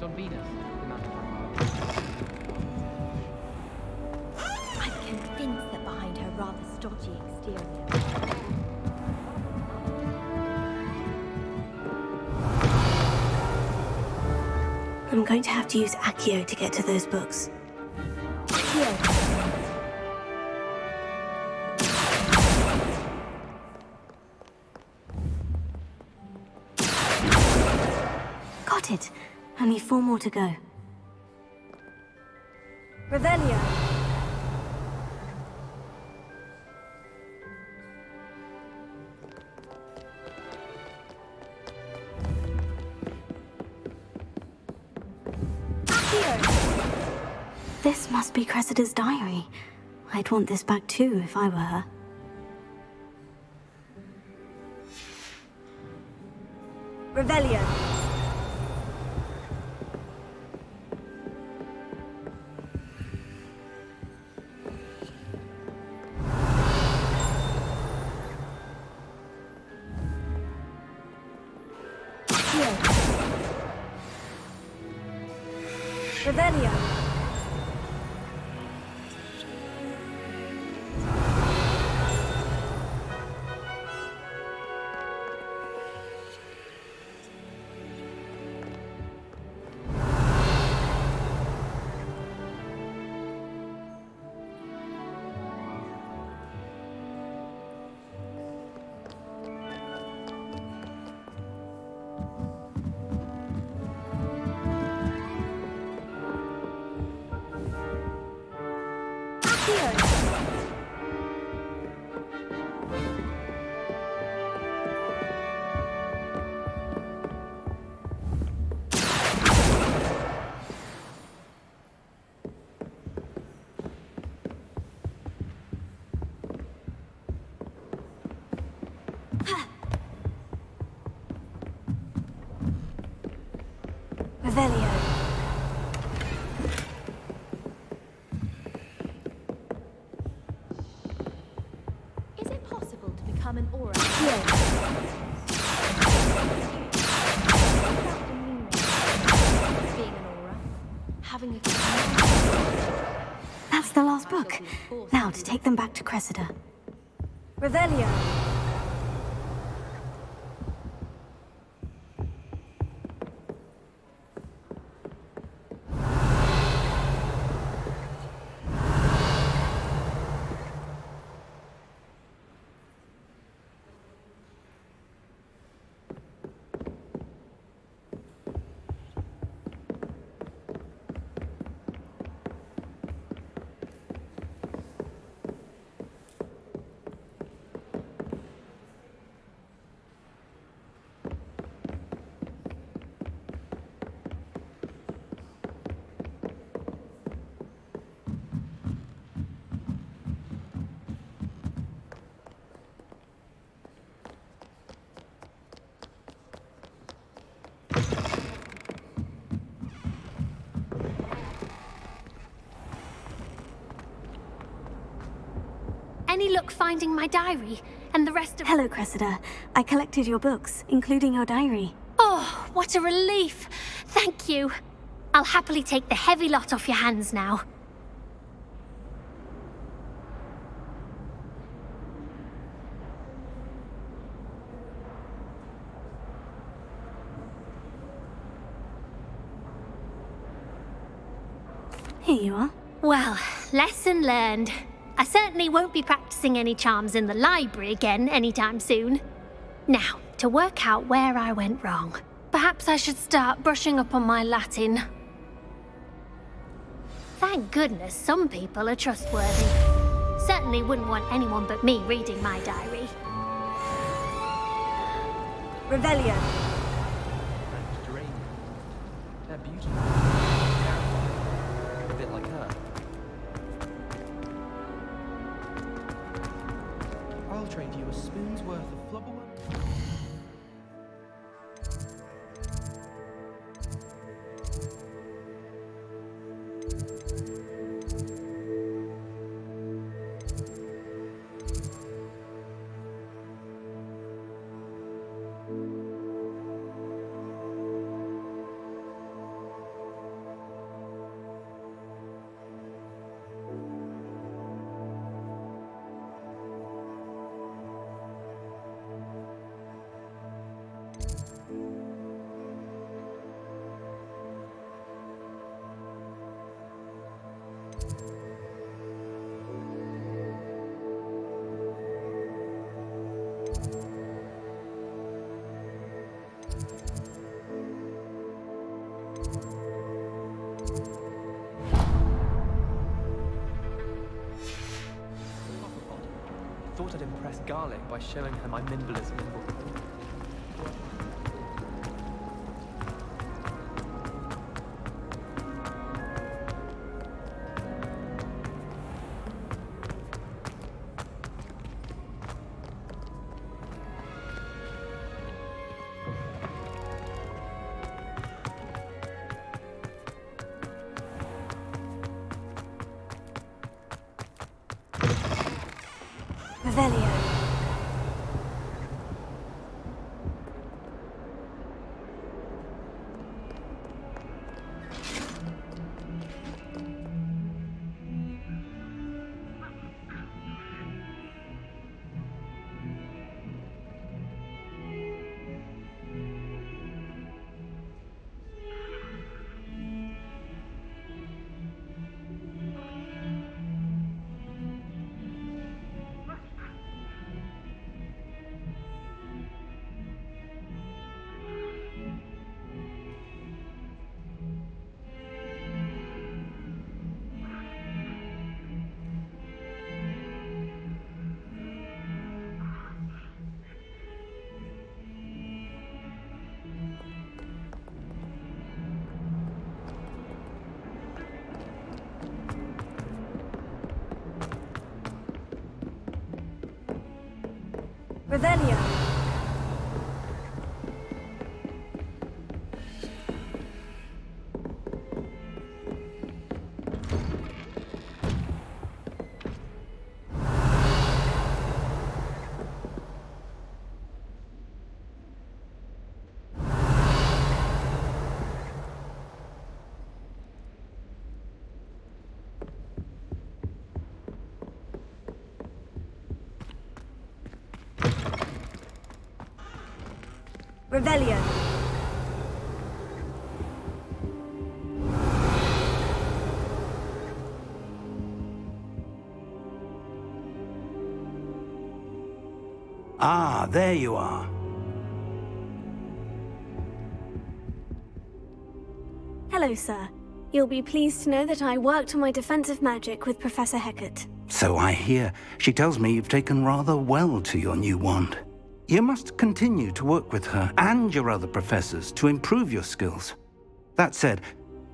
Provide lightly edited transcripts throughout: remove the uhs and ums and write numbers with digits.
Based on Venus. I'm convinced that behind her rather stodgy exterior, I'm going to have to use Accio to get to those books. Got it. Only 4 more to go. Revelio. This must be Cressida's diary. I'd want this back too if I were her. Revelio. Revelio. Revelio. Is it possible to become an aura? Being an aura, having a. That's the last book. Now to take them back to Cressida. Revelio. Any luck finding my diary and the rest of— Hello, Cressida. I collected your books, including your diary. Oh, what a relief. Thank you. I'll happily take the heavy lot off your hands now. Here you are. Well, lesson learned. I certainly won't be practicing any charms in the library again anytime soon. Now, to work out where I went wrong. Perhaps I should start brushing up on my Latin. Thank goodness some people are trustworthy. Certainly wouldn't want anyone but me reading my diary. Revelio. They're beautiful. A bit like her. I'll trade you a spoon's worth of flubberwork. thought I'd impress Garlic by showing her my nimblest nimble. Revelio. Revelio. Revelio. Ah, there you are. Hello, sir. You'll be pleased to know that I worked on my defensive magic with Professor Hecat. So I hear. She tells me you've taken rather well to your new wand. You must continue to work with her and your other professors to improve your skills. That said,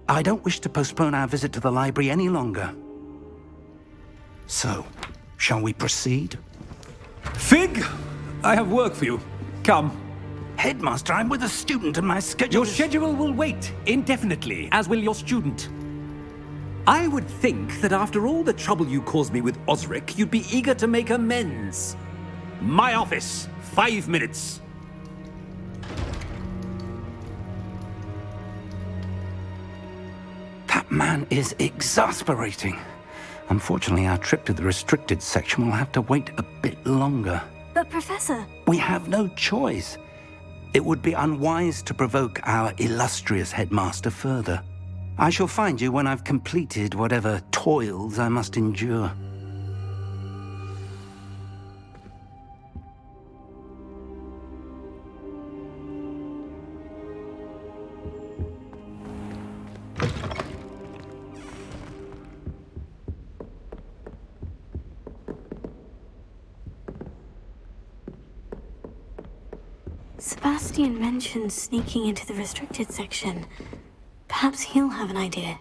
I don't wish to postpone our visit to the library any longer. So, shall we proceed? Fig! I have work for you. Come. Headmaster, I'm with a student and my schedule Your schedule will wait indefinitely, as will your student. I would think that after all the trouble you caused me with Osric, you'd be eager to make amends. My office, 5 minutes. That man is exasperating. Unfortunately, our trip to the restricted section will have to wait a bit longer. But, Professor... We have no choice. It would be unwise to provoke our illustrious headmaster further. I shall find you when I've completed whatever toils I must endure. Sebastian mentioned sneaking into the restricted section. Perhaps he'll have an idea.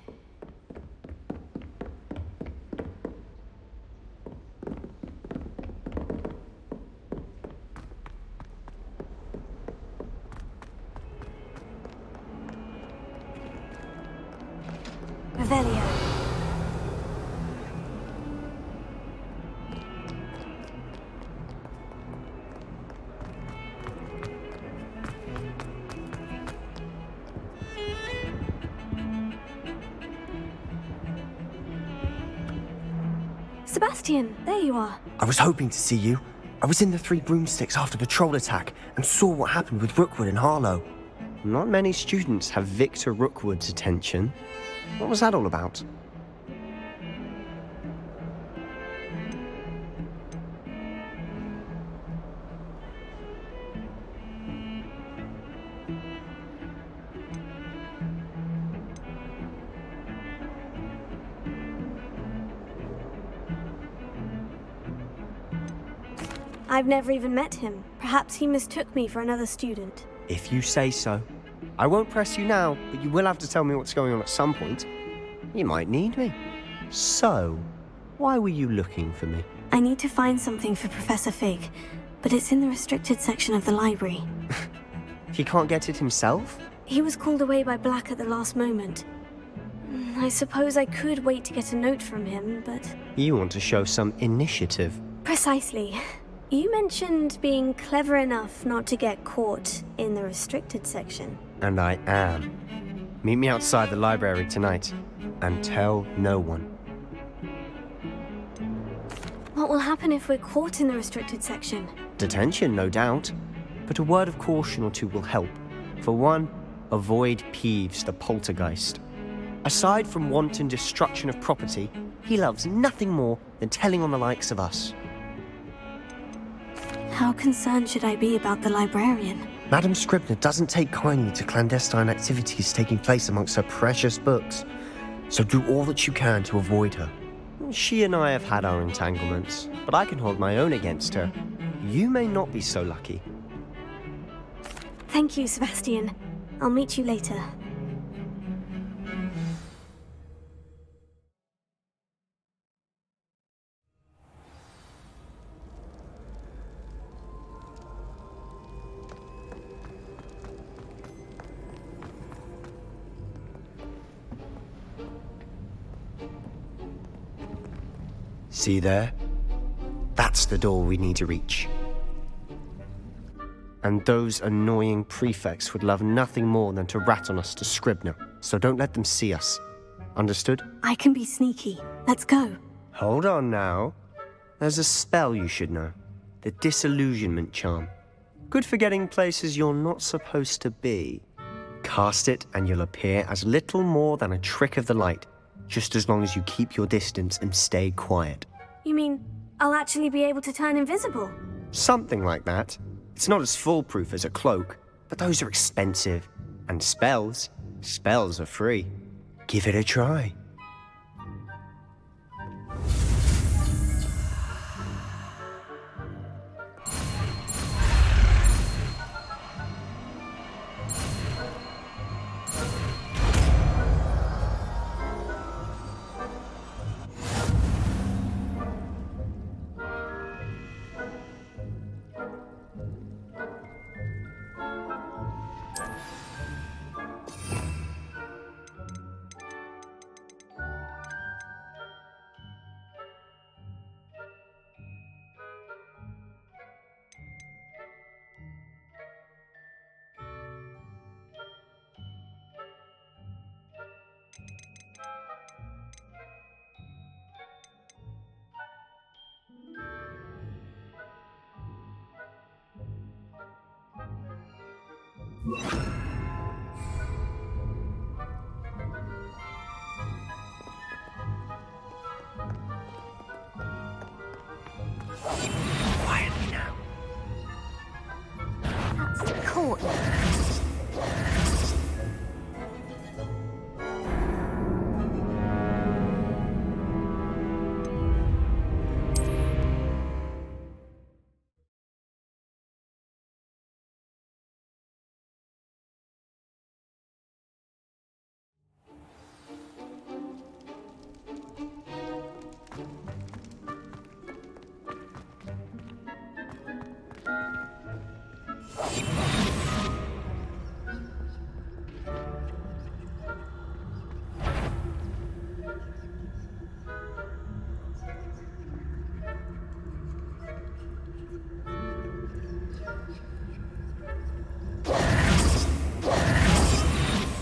Revelio. Sebastian, there you are. I was hoping to see you. I was in the Three Broomsticks after patrol attack and saw what happened with Rookwood and Harlow. Not many students have Victor Rookwood's attention. What was that all about? I've never even met him. Perhaps he mistook me for another student. If you say so. I won't press you now, but you will have to tell me what's going on at some point. You might need me. So, why were you looking for me? I need to find something for Professor Fig, but it's in the restricted section of the library. He can't get it himself? He was called away by Black at the last moment. I suppose I could wait to get a note from him, but... You want to show some initiative. Precisely. You mentioned being clever enough not to get caught in the restricted section. And I am. Meet me outside the library tonight, and tell no one. What will happen if we're caught in the restricted section? Detention, no doubt. But a word of caution or two will help. For one, avoid Peeves the poltergeist. Aside from wanton destruction of property, he loves nothing more than telling on the likes of us. How concerned should I be about the librarian? Madam Scribner doesn't take kindly to clandestine activities taking place amongst her precious books, so do all that you can to avoid her. She and I have had our entanglements, but I can hold my own against her. You may not be so lucky. Thank you, Sebastian. I'll meet you later. See there? That's the door we need to reach. And those annoying prefects would love nothing more than to rat on us to Scribner, so don't let them see us. Understood? I can be sneaky. Let's go. Hold on now. There's a spell you should know. The Disillusionment Charm. Good for getting places you're not supposed to be. Cast it and you'll appear as little more than a trick of the light, just as long as you keep your distance and stay quiet. You mean I'll actually be able to turn invisible? Something like that. It's not as foolproof as a cloak, but those are expensive. And spells are free. Give it a try. Quietly now. That's the courtyard.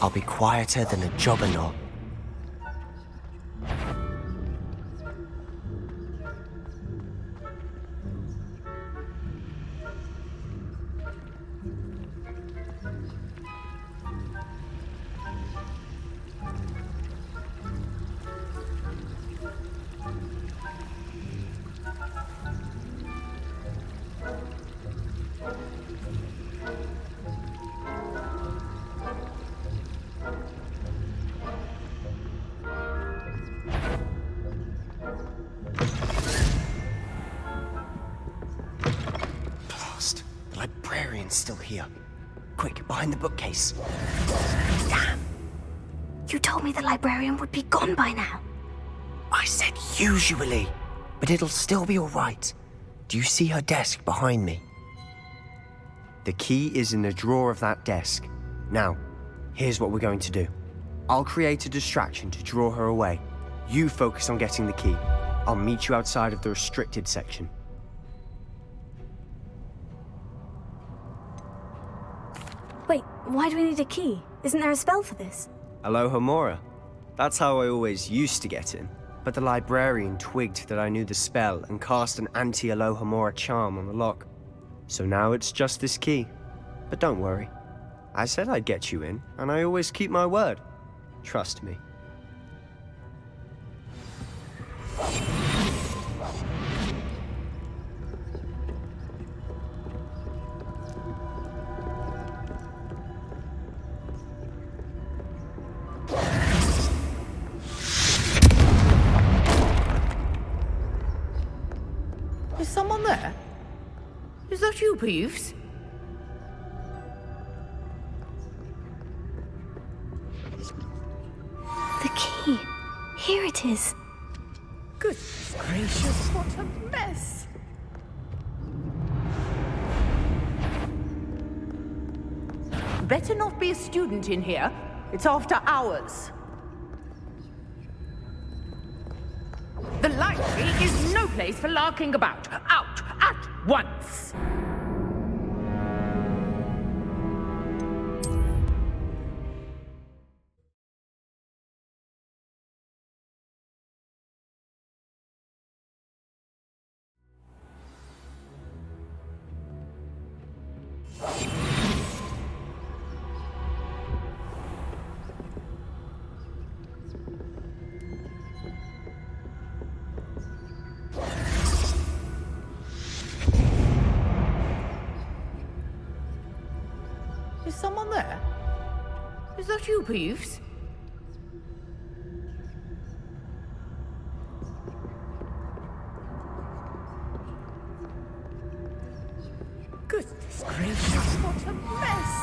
I'll be quieter than a jobberknoll. librarian's still here. Quick, behind the bookcase. Damn. You told me the librarian would be gone by now. I said usually, but it'll still be all right. Do you see her desk behind me? The key is in the drawer of that desk. Now, here's what we're going to do. I'll create a distraction to draw her away. You focus on getting the key. I'll meet you outside of the restricted section. Wait, why do we need a key? Isn't there a spell for this? Alohomora. That's how I always used to get in. But the librarian twigged that I knew the spell and cast an anti-Alohomora charm on the lock. So now it's just this key. But don't worry. I said I'd get you in, and I always keep my word. Trust me. Is someone there? Is that you, Peeves? The key. Here it is. Goodness gracious, what a mess! Better not be a student in here. It's after hours. The library is no place for larking about. Out at once! Is someone there? Is that you, Peeves? Goodness gracious, what a mess!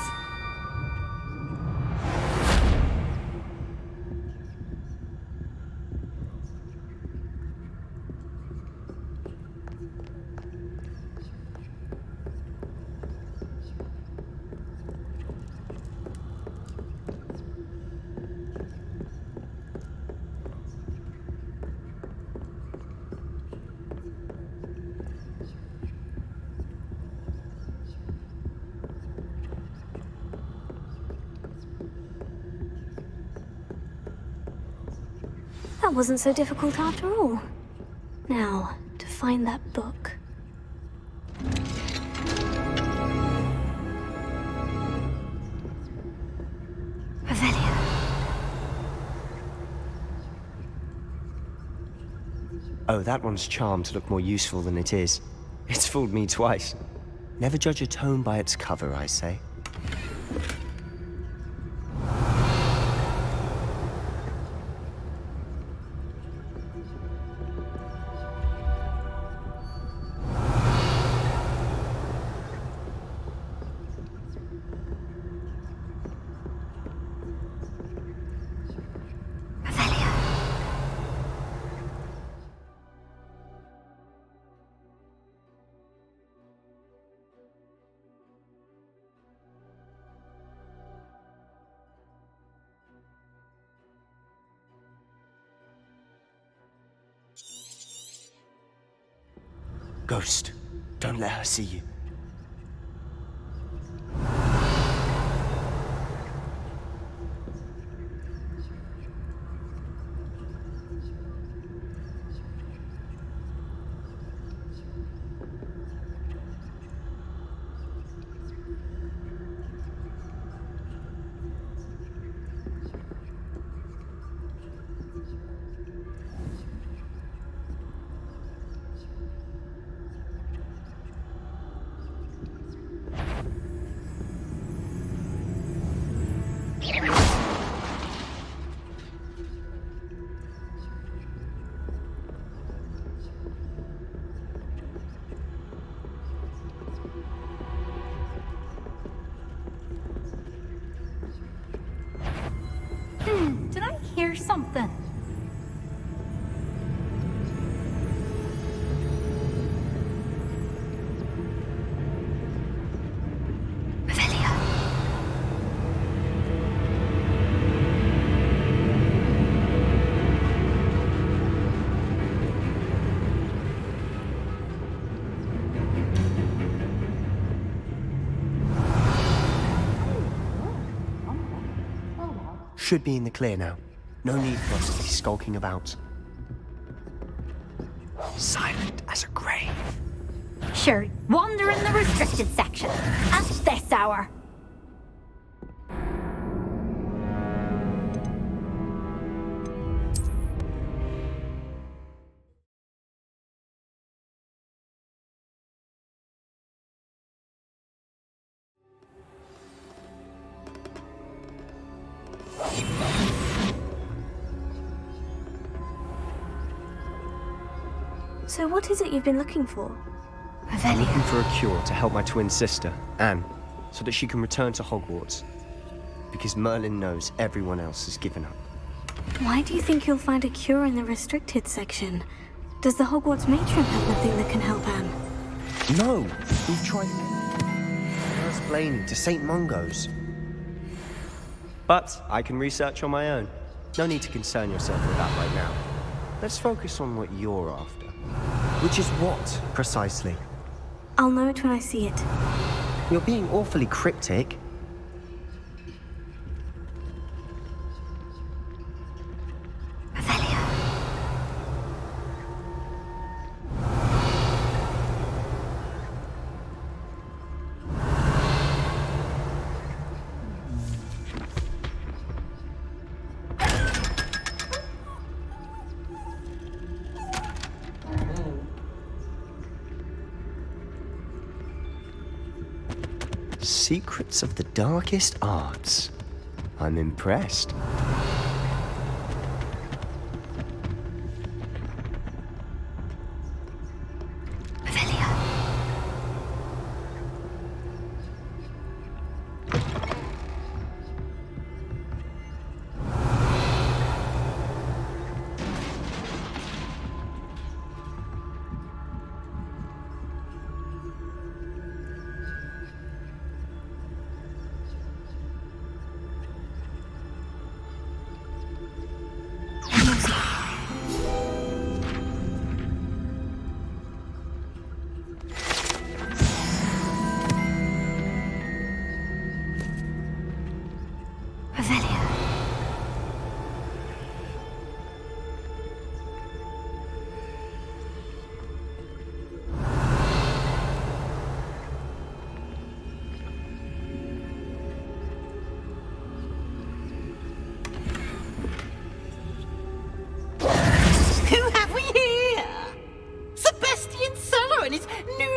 That wasn't so difficult after all. Now, to find that book. Revelio. Oh, that one's charmed to look more useful than it is. It's fooled me twice. Never judge a tome by its cover, I say. Ghost, don't let her see you. or something. Should be in the clear now. No need for us to be skulking about. Silent as a grave. Sure, wander in the restricted section. At this hour. So what is it you've been looking for? I'm looking for a cure to help my twin sister, Anne, so that she can return to Hogwarts. Because Merlin knows everyone else has given up. Why do you think you'll find a cure in the restricted section? Does the Hogwarts matron have nothing that can help Anne? No! We've tried Nurse Blaney to St. Mungo's. But I can research on my own. No need to concern yourself with that right now. Let's focus on what you're after. Which is what, precisely? I'll know it when I see it. You're being awfully cryptic. Secrets of the darkest arts. I'm impressed.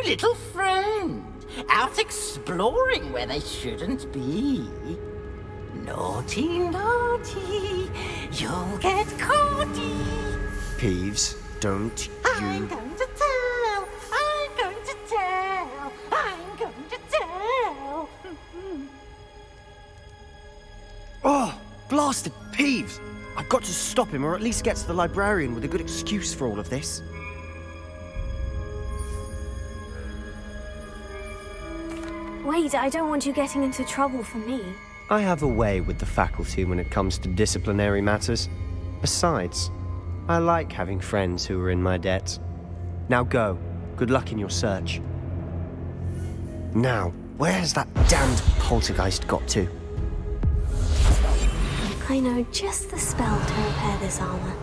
Little friend, out exploring where they shouldn't be. Naughty, naughty, you'll get caughty. Peeves, don't you... I'm going to tell, I'm going to tell, I'm going to tell. Oh, blasted Peeves! I've got to stop him, or at least get to the librarian with a good excuse for all of this. Wait, I don't want you getting into trouble for me. I have a way with the faculty when it comes to disciplinary matters. Besides, I like having friends who are in my debt. Now go. Good luck in your search. Now, where has that damned poltergeist got to? I know just the spell to repair this armor.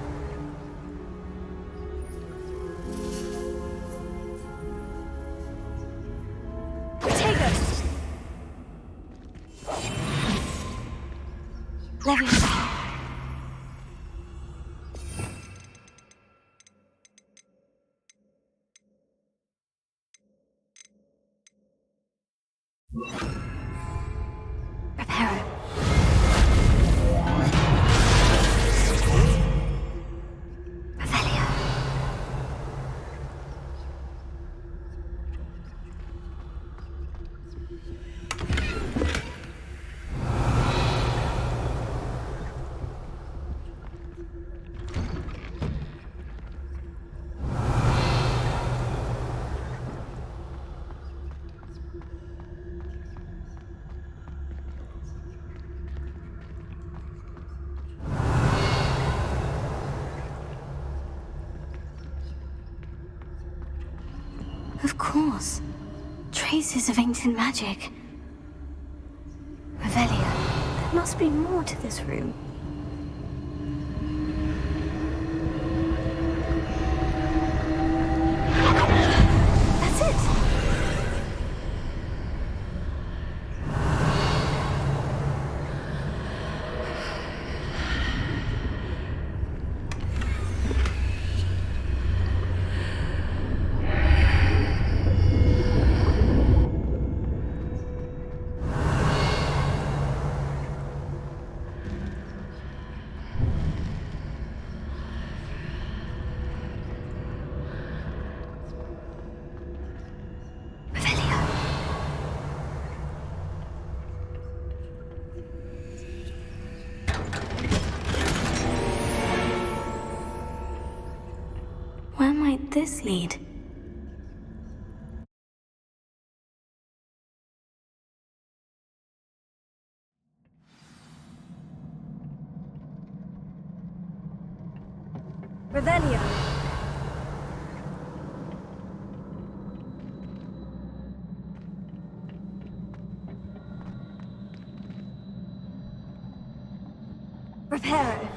Leviosa. Reparo. Revelio. Of course. Traces of ancient magic. Revelia, there must be more to this room. That's it! Where might this lead? Revelio. Reparo.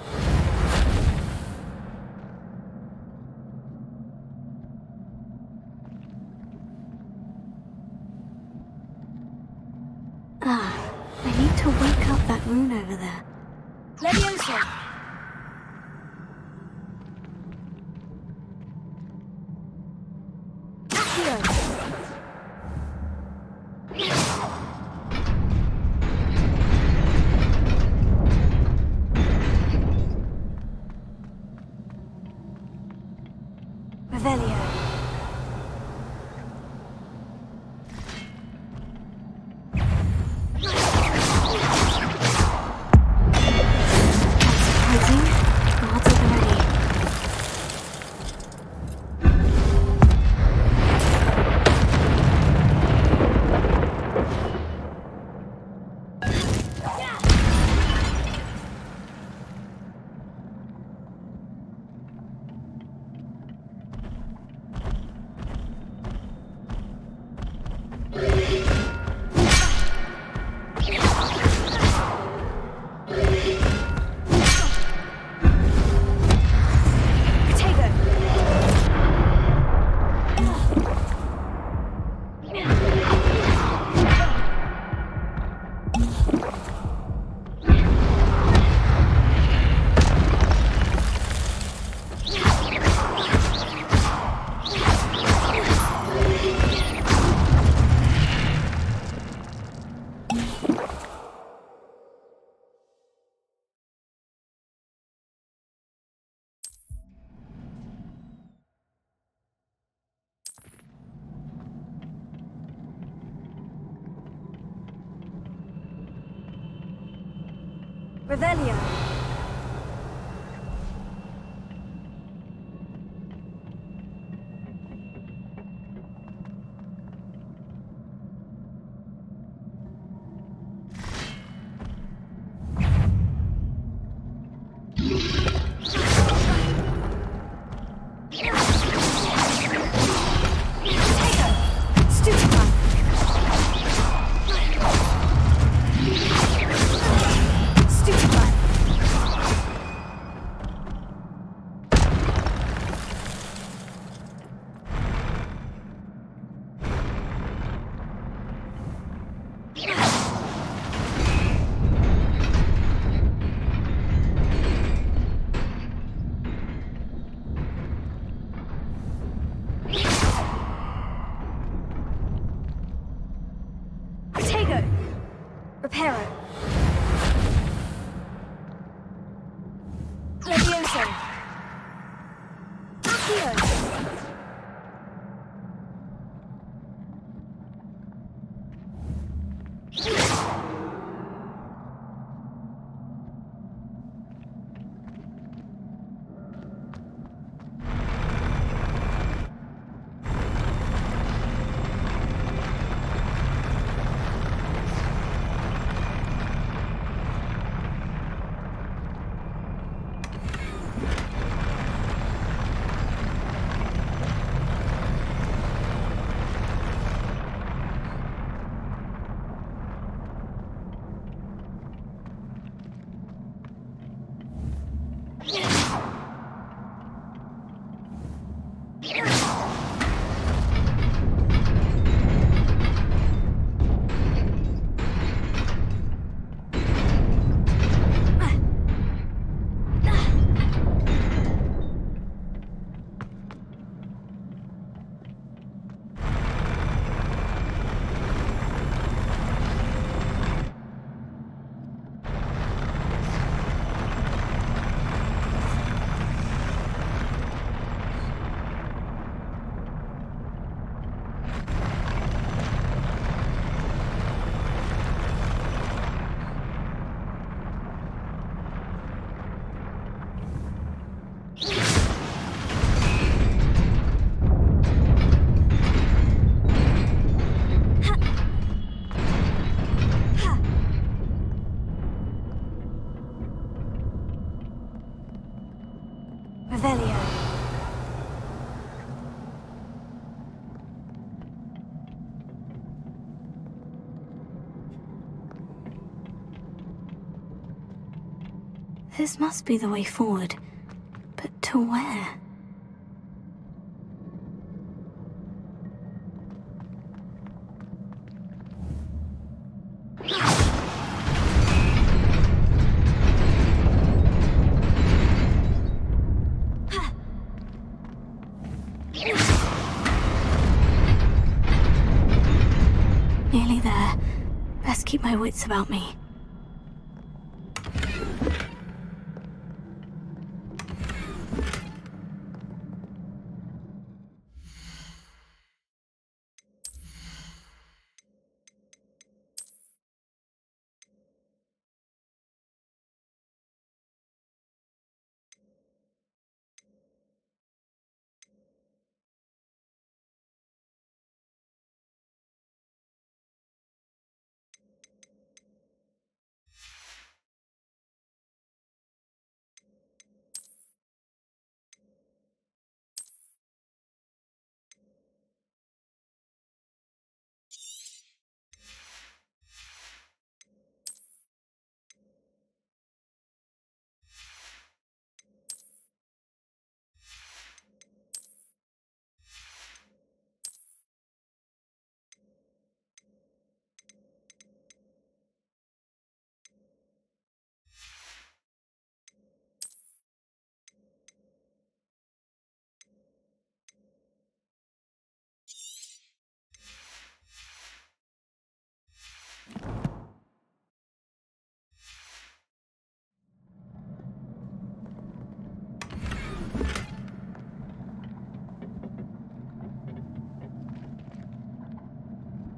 I need to wake up that rune over there. Leviosa. Accio. Revelio. Revelio. Stupefy. Revelio. This must be the way forward. But to where? Nearly there. Best keep my wits about me.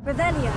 Revelio.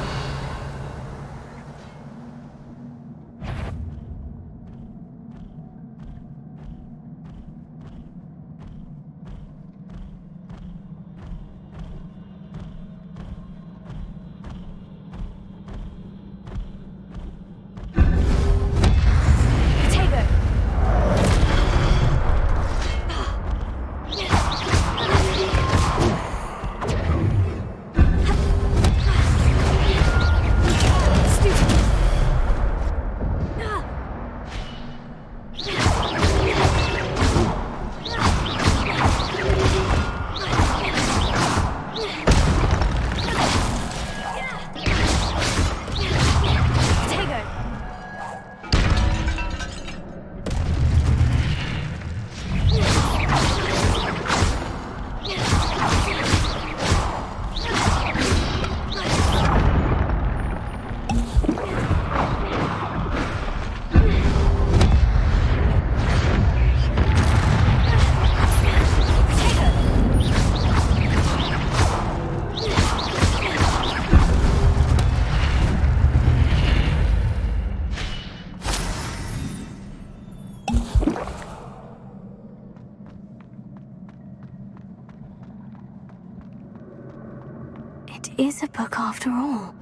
It is a book after all.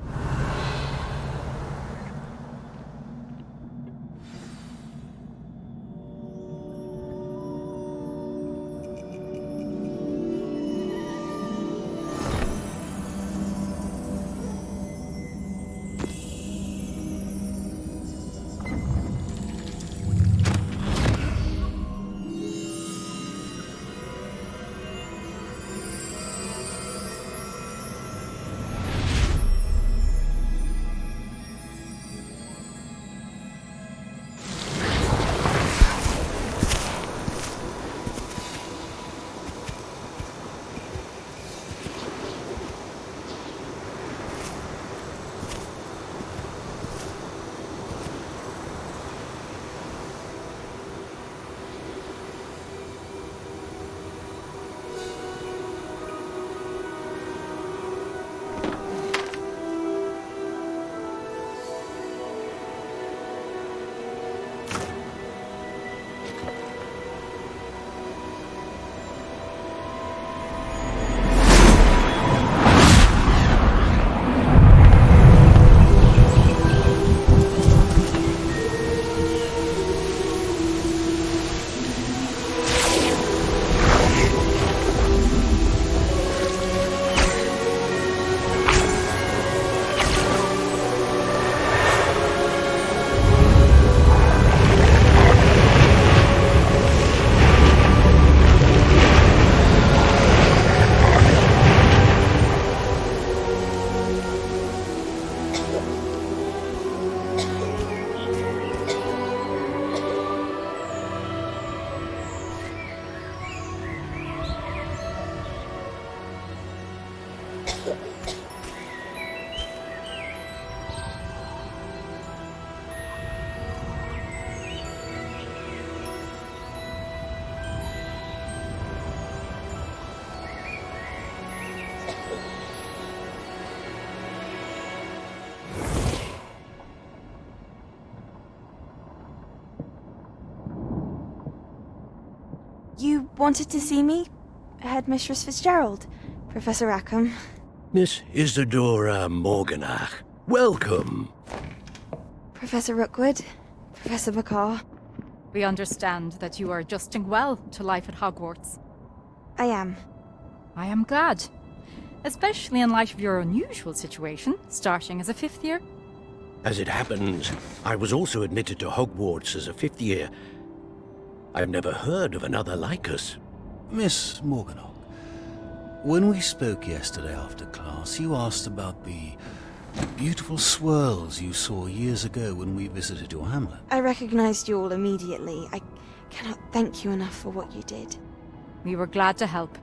You wanted to see me? Headmistress Fitzgerald, Professor Rackham. Miss Isadora Morganach, welcome. Professor Rookwood, Professor Bakar. We understand that you are adjusting well to life at Hogwarts. I am. I am glad. Especially in light of your unusual situation, starting as a 5th year. As it happens, I was also admitted to Hogwarts as a 5th year. I've never heard of another like us. Miss Morganach, when we spoke yesterday after class, you asked about the beautiful swirls you saw years ago when we visited your hamlet. I recognized you all immediately. I cannot thank you enough for what you did. We were glad to help.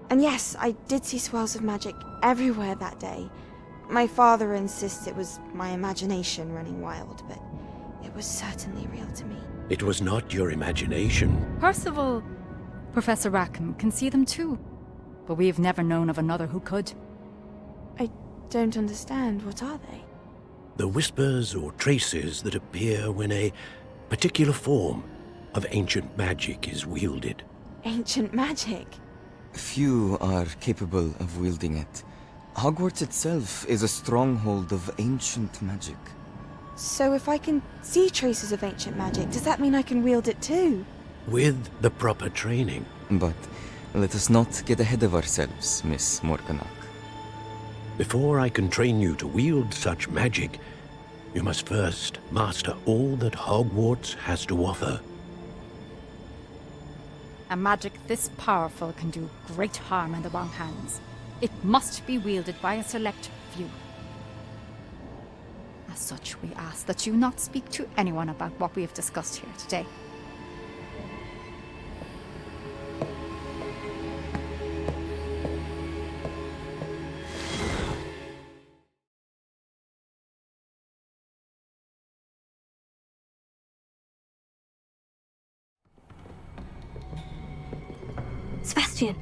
And yes, I did see swirls of magic everywhere that day. My father insists it was my imagination running wild, but it was certainly real to me. It was not your imagination. Percival, Professor Rackham can see them too. But we have never known of another who could. I don't understand. What are they? The whispers or traces that appear when a particular form of ancient magic is wielded. Ancient magic? Few are capable of wielding it. Hogwarts itself is a stronghold of ancient magic. So if I can see traces of ancient magic, does that mean I can wield it too? With the proper training. But let us not get ahead of ourselves, Miss Morganach. Before I can train you to wield such magic, you must first master all that Hogwarts has to offer. A magic this powerful can do great harm in the wrong hands. It must be wielded by a select few. As such, we ask that you not speak to anyone about what we have discussed here today. Sebastian.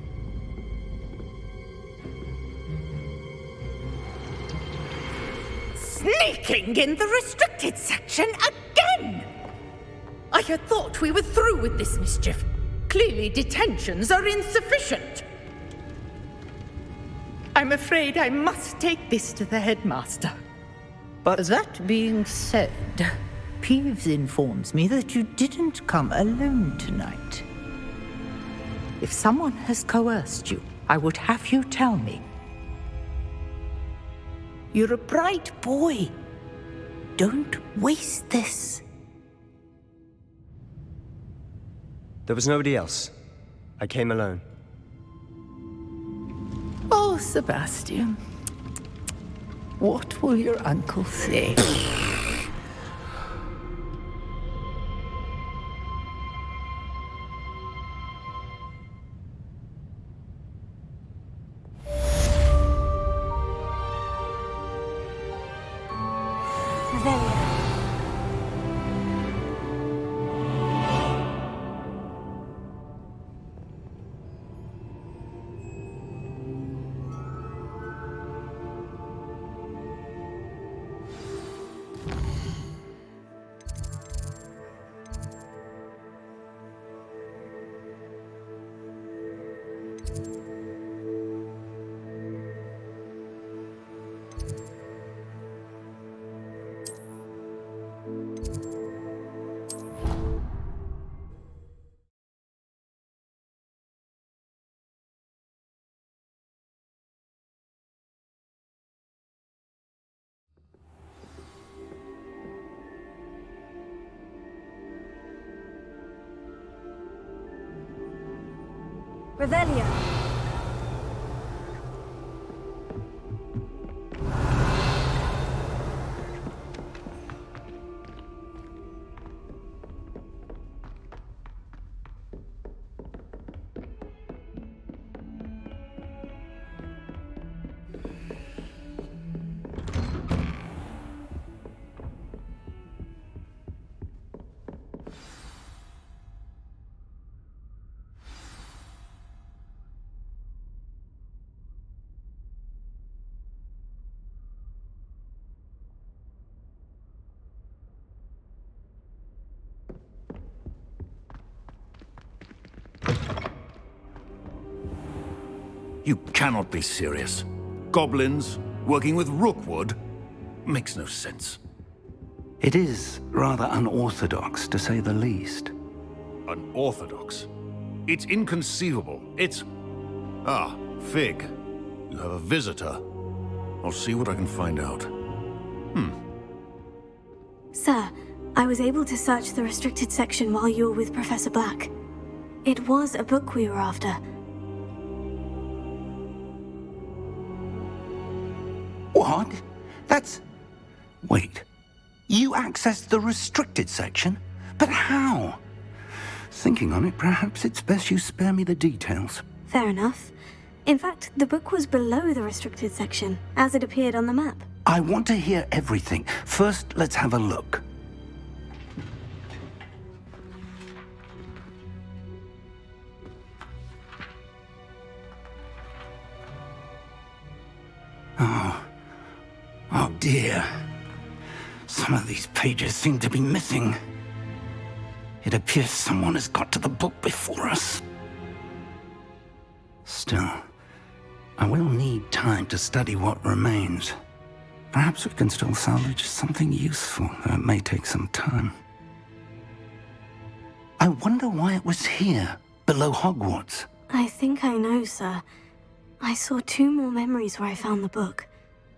Sneaking in the restricted section again! I had thought we were through with this mischief. Clearly detentions are insufficient. I'm afraid I must take this to the headmaster. But that being said, Peeves informs me that you didn't come alone tonight. If someone has coerced you, I would have you tell me. You're a bright boy. Don't waste this. There was nobody else. I came alone. Oh, Sebastian. What will your uncle say? Revelio. You cannot be serious. Goblins working with Rookwood? Makes no sense. It is rather unorthodox, to say the least. Unorthodox? It's inconceivable. It's... Ah, Fig. You have a visitor. I'll see what I can find out. Sir, I was able to search the restricted section while you were with Professor Black. It was a book we were after. What? That's... Wait. You accessed the restricted section? But how? Thinking on it, perhaps it's best you spare me the details. Fair enough. In fact, the book was below the restricted section, as it appeared on the map. I want to hear everything. First, let's have a look. Oh dear. Some of these pages seem to be missing. It appears someone has got to the book before us. Still, I will need time to study what remains. Perhaps we can still salvage something useful, though it may take some time. I wonder why it was here, below Hogwarts. I think I know, sir. I saw 2 more memories where I found the book.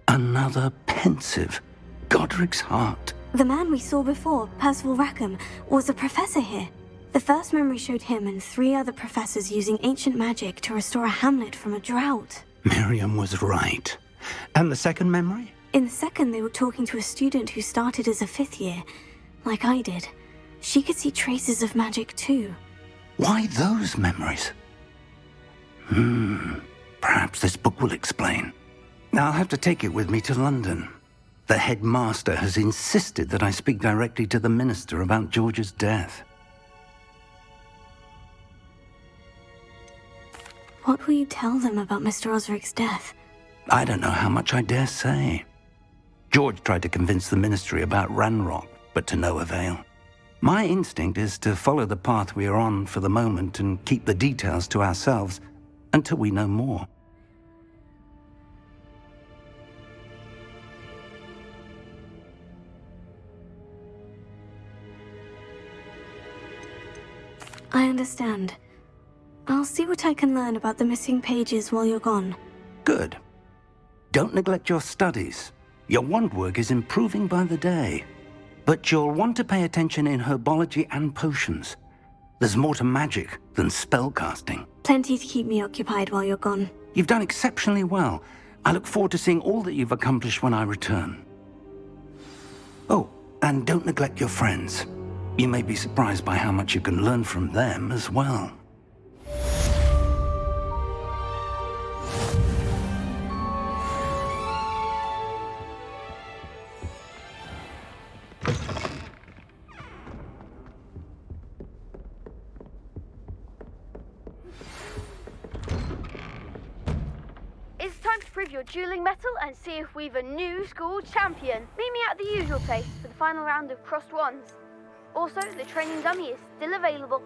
Another pensive. Godric's heart. The man we saw before, Percival Rackham, was a professor here. The first memory showed him and 3 other professors using ancient magic to restore a hamlet from a drought. Miriam was right. And the second memory? In the second, they were talking to a student who started as a 5th year, like I did. She could see traces of magic too. Why those memories? Perhaps this book will explain. I'll have to take it with me to London. The headmaster has insisted that I speak directly to the minister about George's death. What will you tell them about Mr. Osric's death? I don't know how much I dare say. George tried to convince the ministry about Ranrock, but to no avail. My instinct is to follow the path we are on for the moment and keep the details to ourselves until we know more. I understand. I'll see what I can learn about the missing pages while you're gone. Good. Don't neglect your studies. Your wand work is improving by the day. But you'll want to pay attention in herbology and potions. There's more to magic than spellcasting. Plenty to keep me occupied while you're gone. You've done exceptionally well. I look forward to seeing all that you've accomplished when I return. Oh, and don't neglect your friends. You may be surprised by how much you can learn from them as well. It's time to prove your dueling mettle and see if we've a new school champion. Meet me at the usual place for the final round of crossed wands. Also, the training dummy is still available.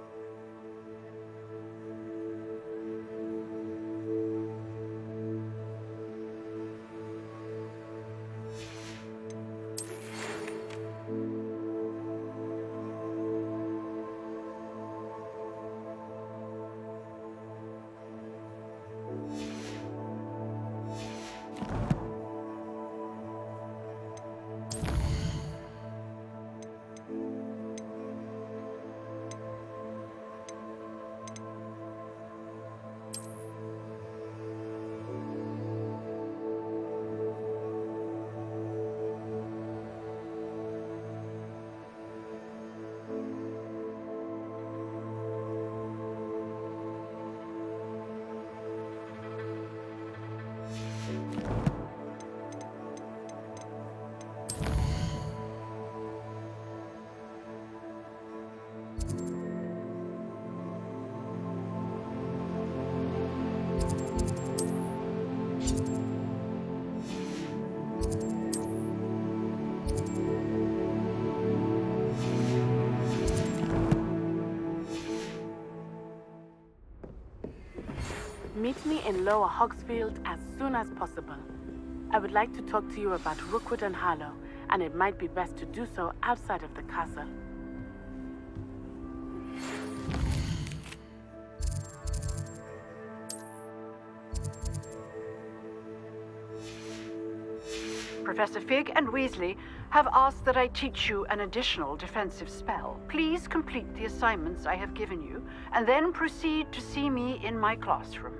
Meet me in Lower Hogsfield as soon as possible. I would like to talk to you about Rookwood and Harlow, and it might be best to do so outside of the castle. Professor Fig and Weasley have asked that I teach you an additional defensive spell. Please complete the assignments I have given you, and then proceed to see me in my classroom.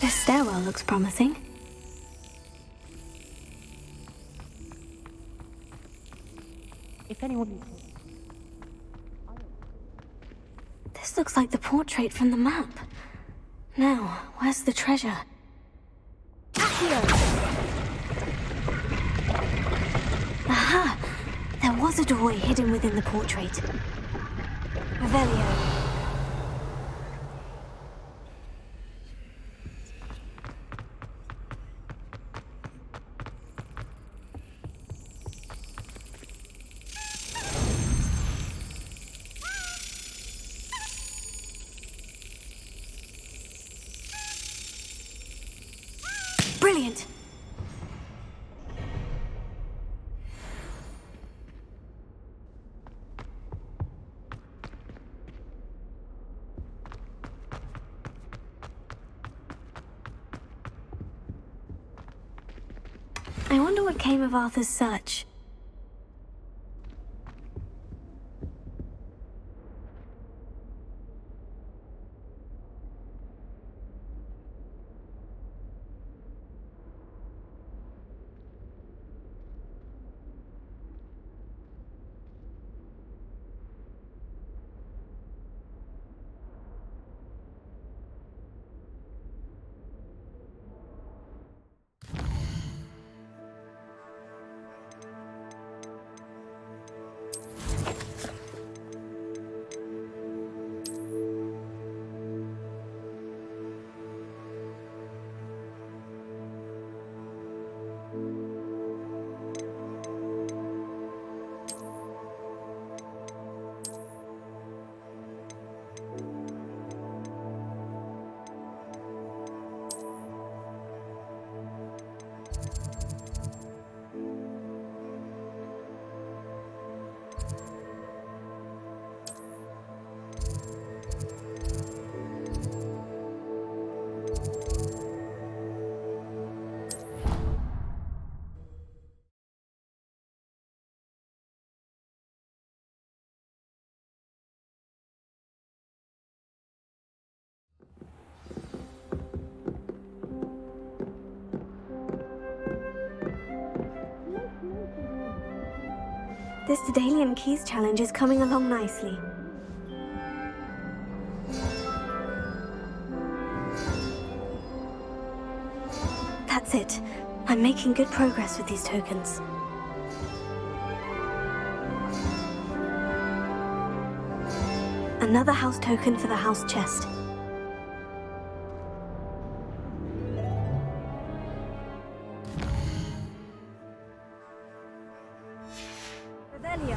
This stairwell looks promising. If anyone... This looks like the portrait from the map. Now, where's the treasure? Aha! There was a doorway hidden within the portrait. Revelio. Brilliant! I wonder what came of Arthur's search. This Daedalian Keys challenge is coming along nicely. That's it. I'm making good progress with these tokens. Another house token for the house chest. Revelio.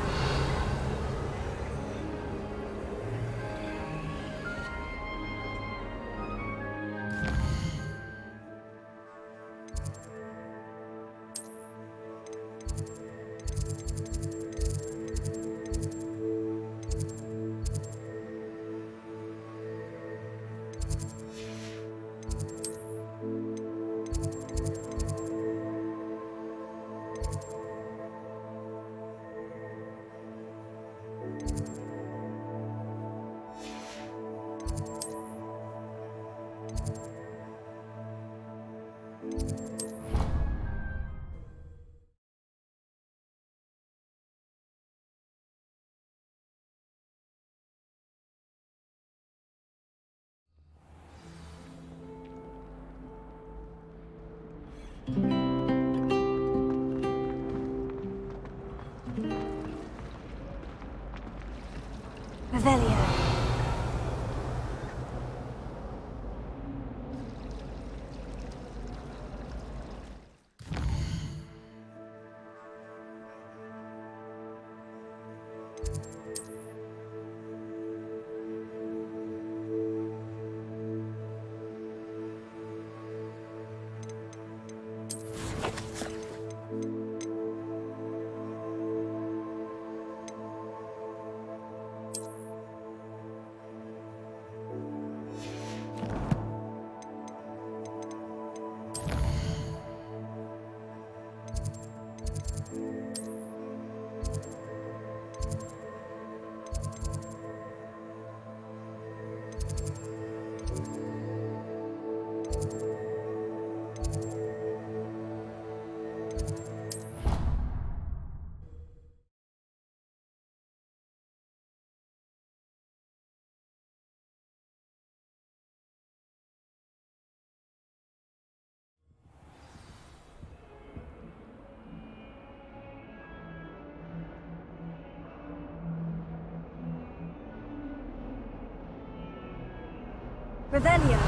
Revelio. Revelio.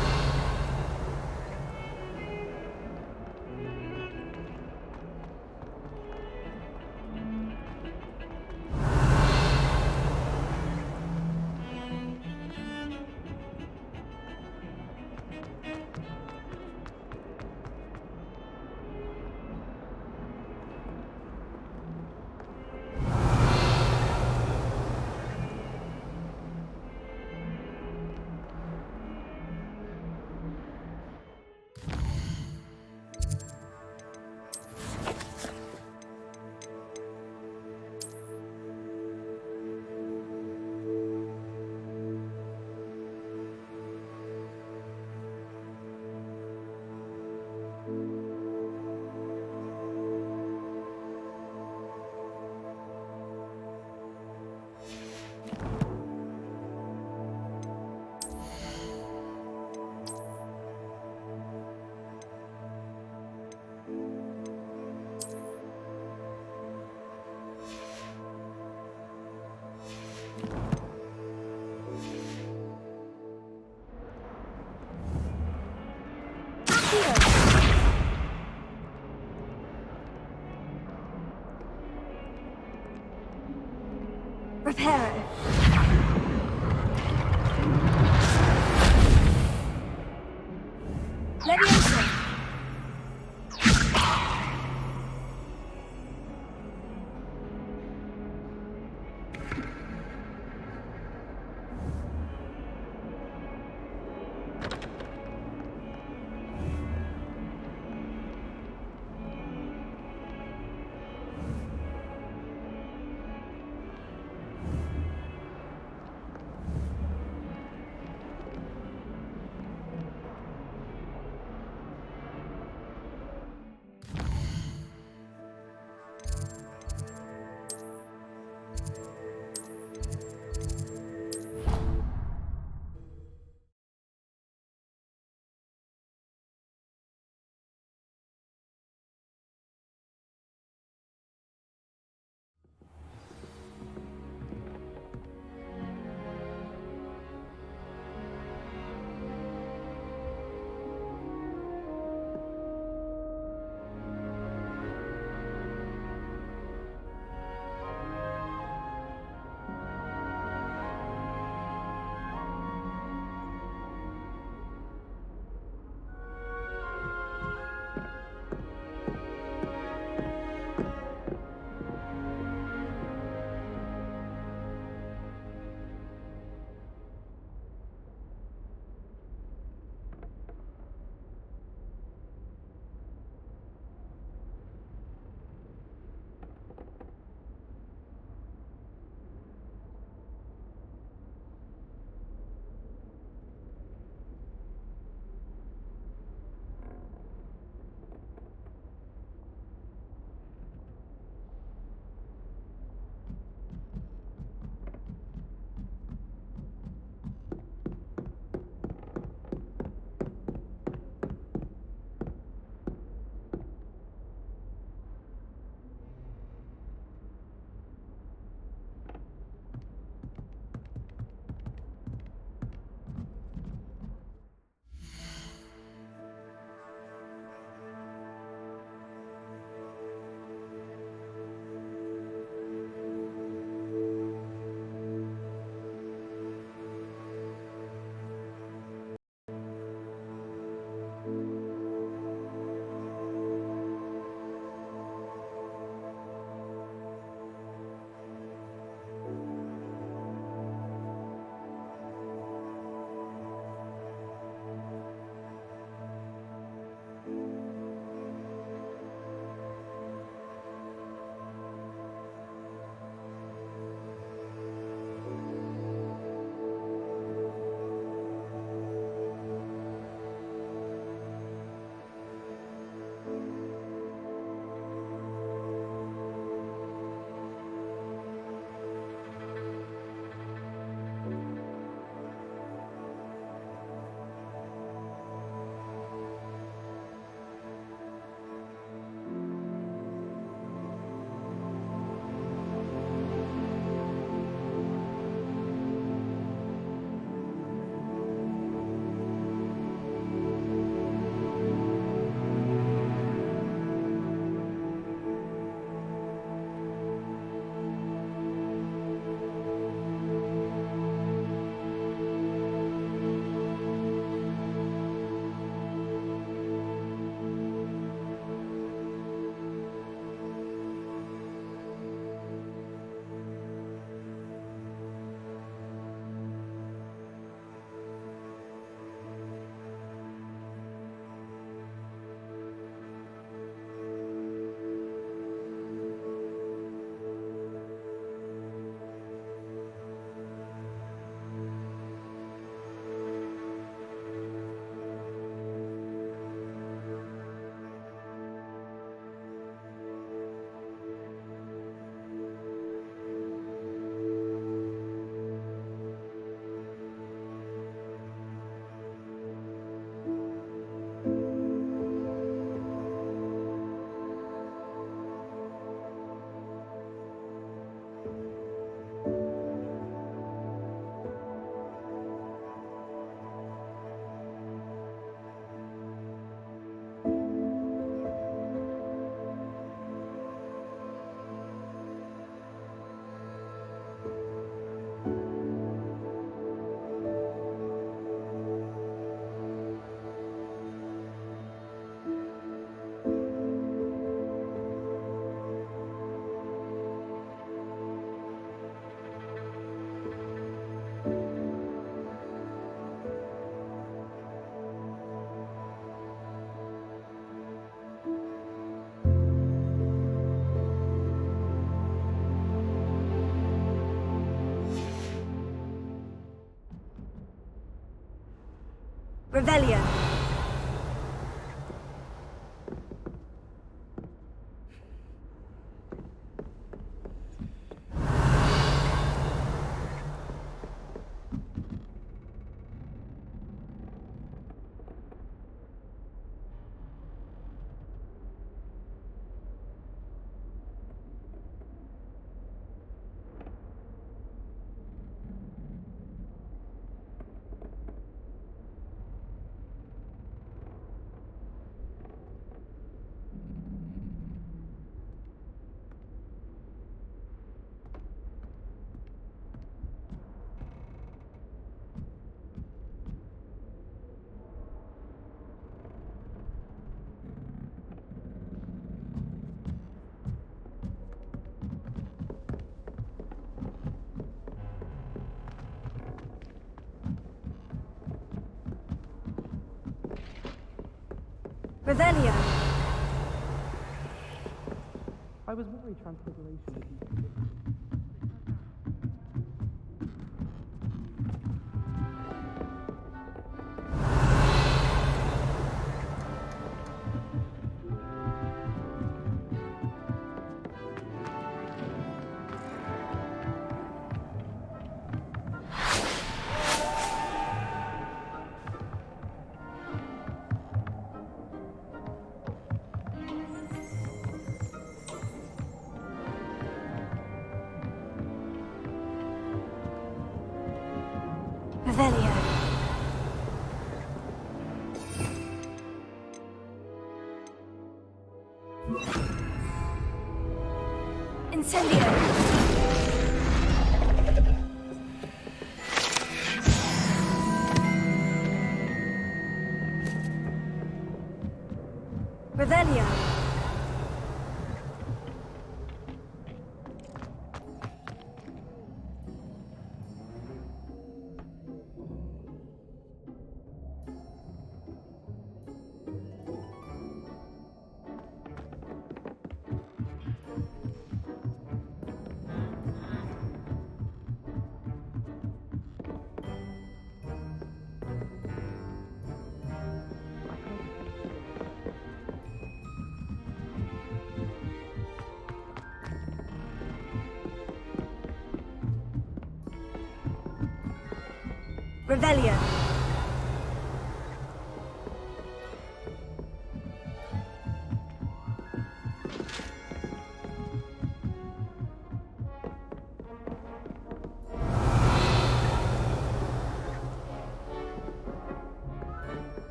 Reparo. Leviosa. Revelio. Revelio. I was worried Transfiguration would be... Revelio. Incendio. Revelio. Revelio.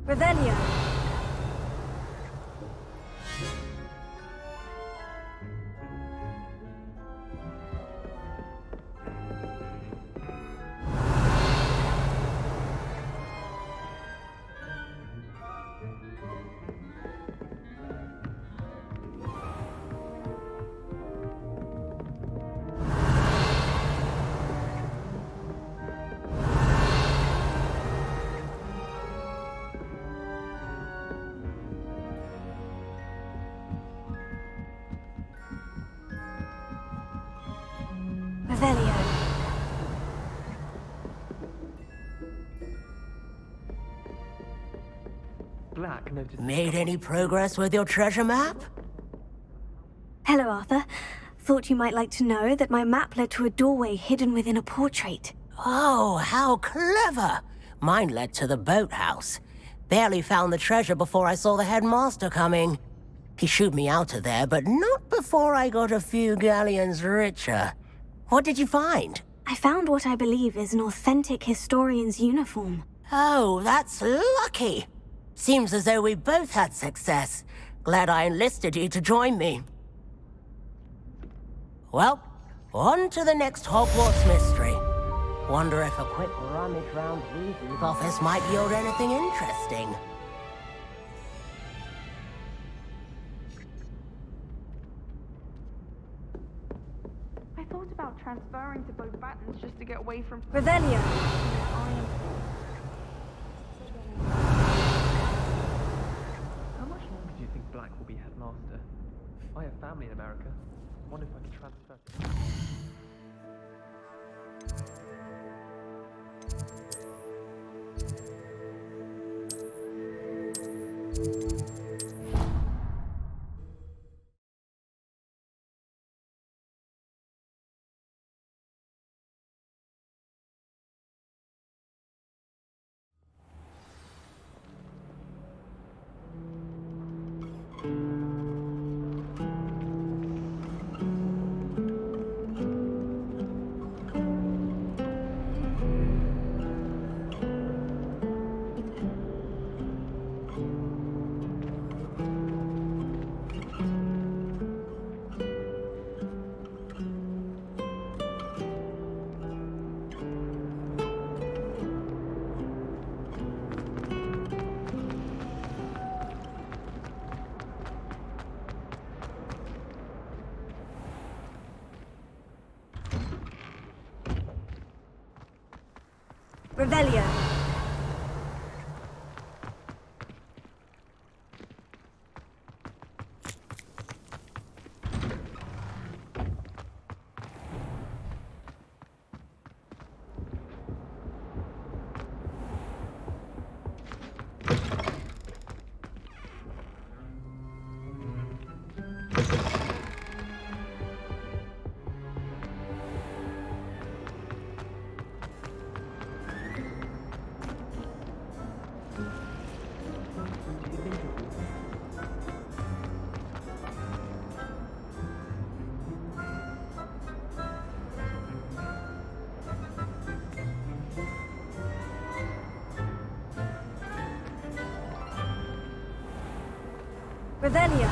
Revelio. Revelio. Black noticed... Made any progress with your treasure map? Hello, Arthur. Thought you might like to know that my map led to a doorway hidden within a portrait. Oh, how clever! Mine led to the boathouse. Barely found the treasure before I saw the headmaster coming. He shooed me out of there, but not before I got a few galleons richer. What did you find? I found what I believe is an authentic historian's uniform. Oh, that's lucky. Seems as though we both had success. Glad I enlisted you to join me. Well, on to the next Hogwarts mystery. Wonder if a quick rummage round Weasley's office might yield anything interesting. I thought about transferring to both battens just to get away from Revelio. How much longer do you think Black will be headmaster? I have family in America. I wonder if I can transfer. Revelio. Revelio.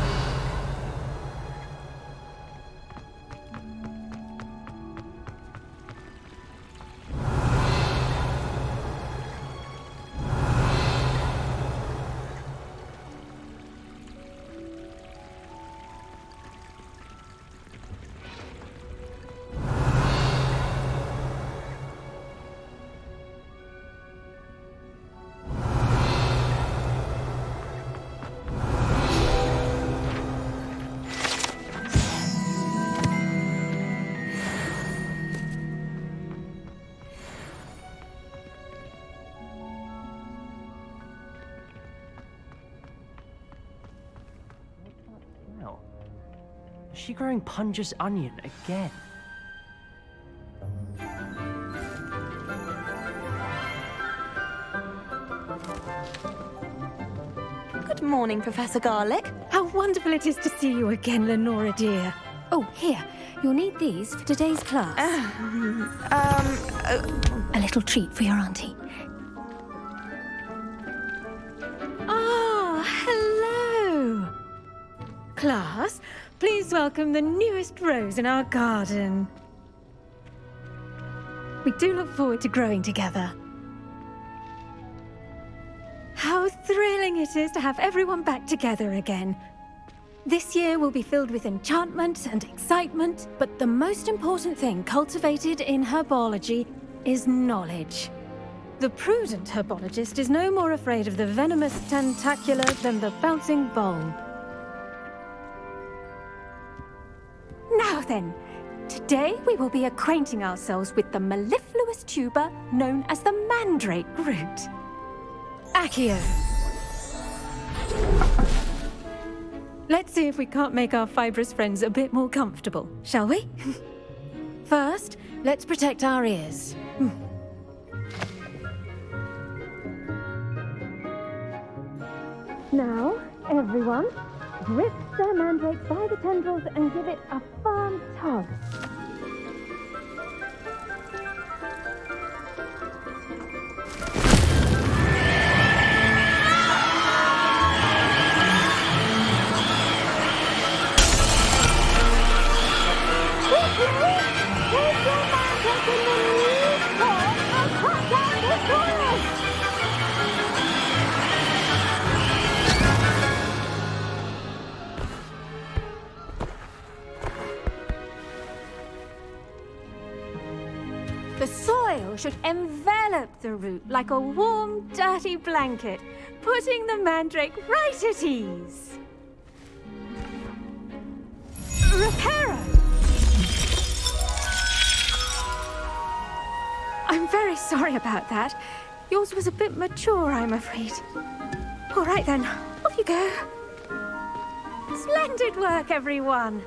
Is she growing Punja's onion again? Good morning, Professor Garlick. How wonderful it is to see you again, Lenora dear. Oh, here. You'll need these for today's class. A little treat for your auntie. Ah, hello. Class, please welcome the newest rose in our garden. We do look forward to growing together. How thrilling it is to have everyone back together again. This year will be filled with enchantment and excitement, but the most important thing cultivated in herbology is knowledge. The prudent herbologist is no more afraid of the venomous tentacular than the bouncing bulb. Now then, today we will be acquainting ourselves with the mellifluous tuber known as the mandrake root. Accio. Let's see if we can't make our fibrous friends a bit more comfortable, shall we? First, let's protect our ears. Now, everyone, grip their mandrake by the tendrils and give it a firm tug. should envelop the root like a warm, dirty blanket, putting the mandrake right at ease. Reparo! I'm very sorry about that. Yours was a bit mature, I'm afraid. All right then, off you go. Splendid work, everyone.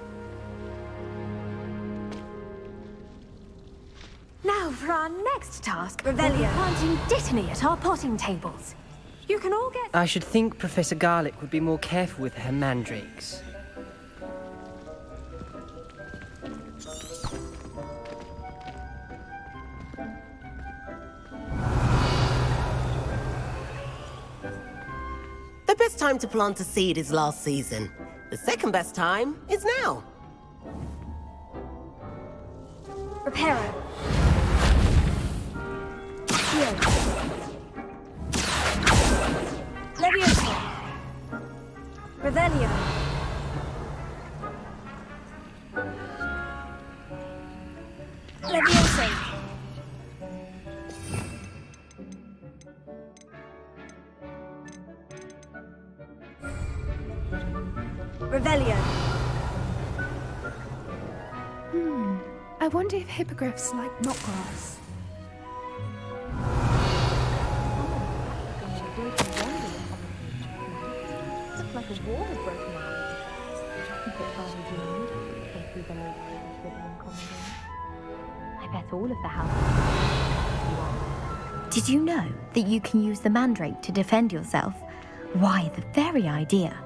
Now for our next task, Revelio. Planting Dittany at our potting tables. You can all get... I should think Professor Garlick would be more careful with her mandrakes. The best time to plant a seed is last season. The second best time is now. Reparo. Leviosa. Revelio. Leviosa. Revelio. I wonder if hippogriffs like knotgrass. Looks like a wall has broken out. I bet all of the houses. Did you know that you can use the mandrake to defend yourself? Why, the very idea.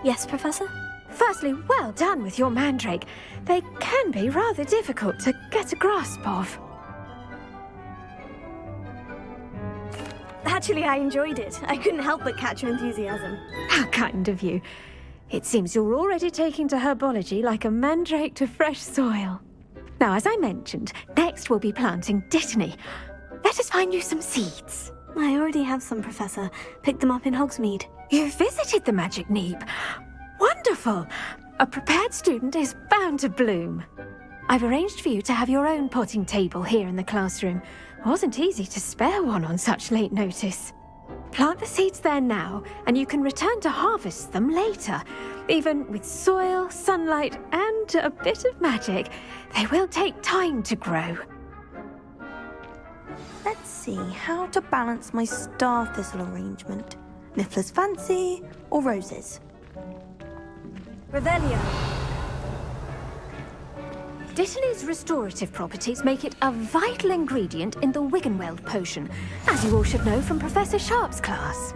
Yes, Professor? Firstly, well done with your mandrake. They can be rather difficult to get a grasp of. Actually, I enjoyed it. I couldn't help but catch your enthusiasm. How kind of you. It seems you're already taking to herbology like a mandrake to fresh soil. Now, as I mentioned, next we'll be planting Dittany. Let us find you some seeds. I already have some, Professor. Picked them up in Hogsmeade. You visited the Magic Neep. Wonderful! A prepared student is bound to bloom. I've arranged for you to have your own potting table here in the classroom. It wasn't easy to spare one on such late notice. Plant the seeds there now, and you can return to harvest them later. Even with soil, sunlight, and a bit of magic, they will take time to grow. Let's see how to balance my star thistle arrangement. Niffler's fancy or roses? Revelio. Dittany's restorative properties make it a vital ingredient in the Wiggenweld potion, as you all should know from Professor Sharp's class.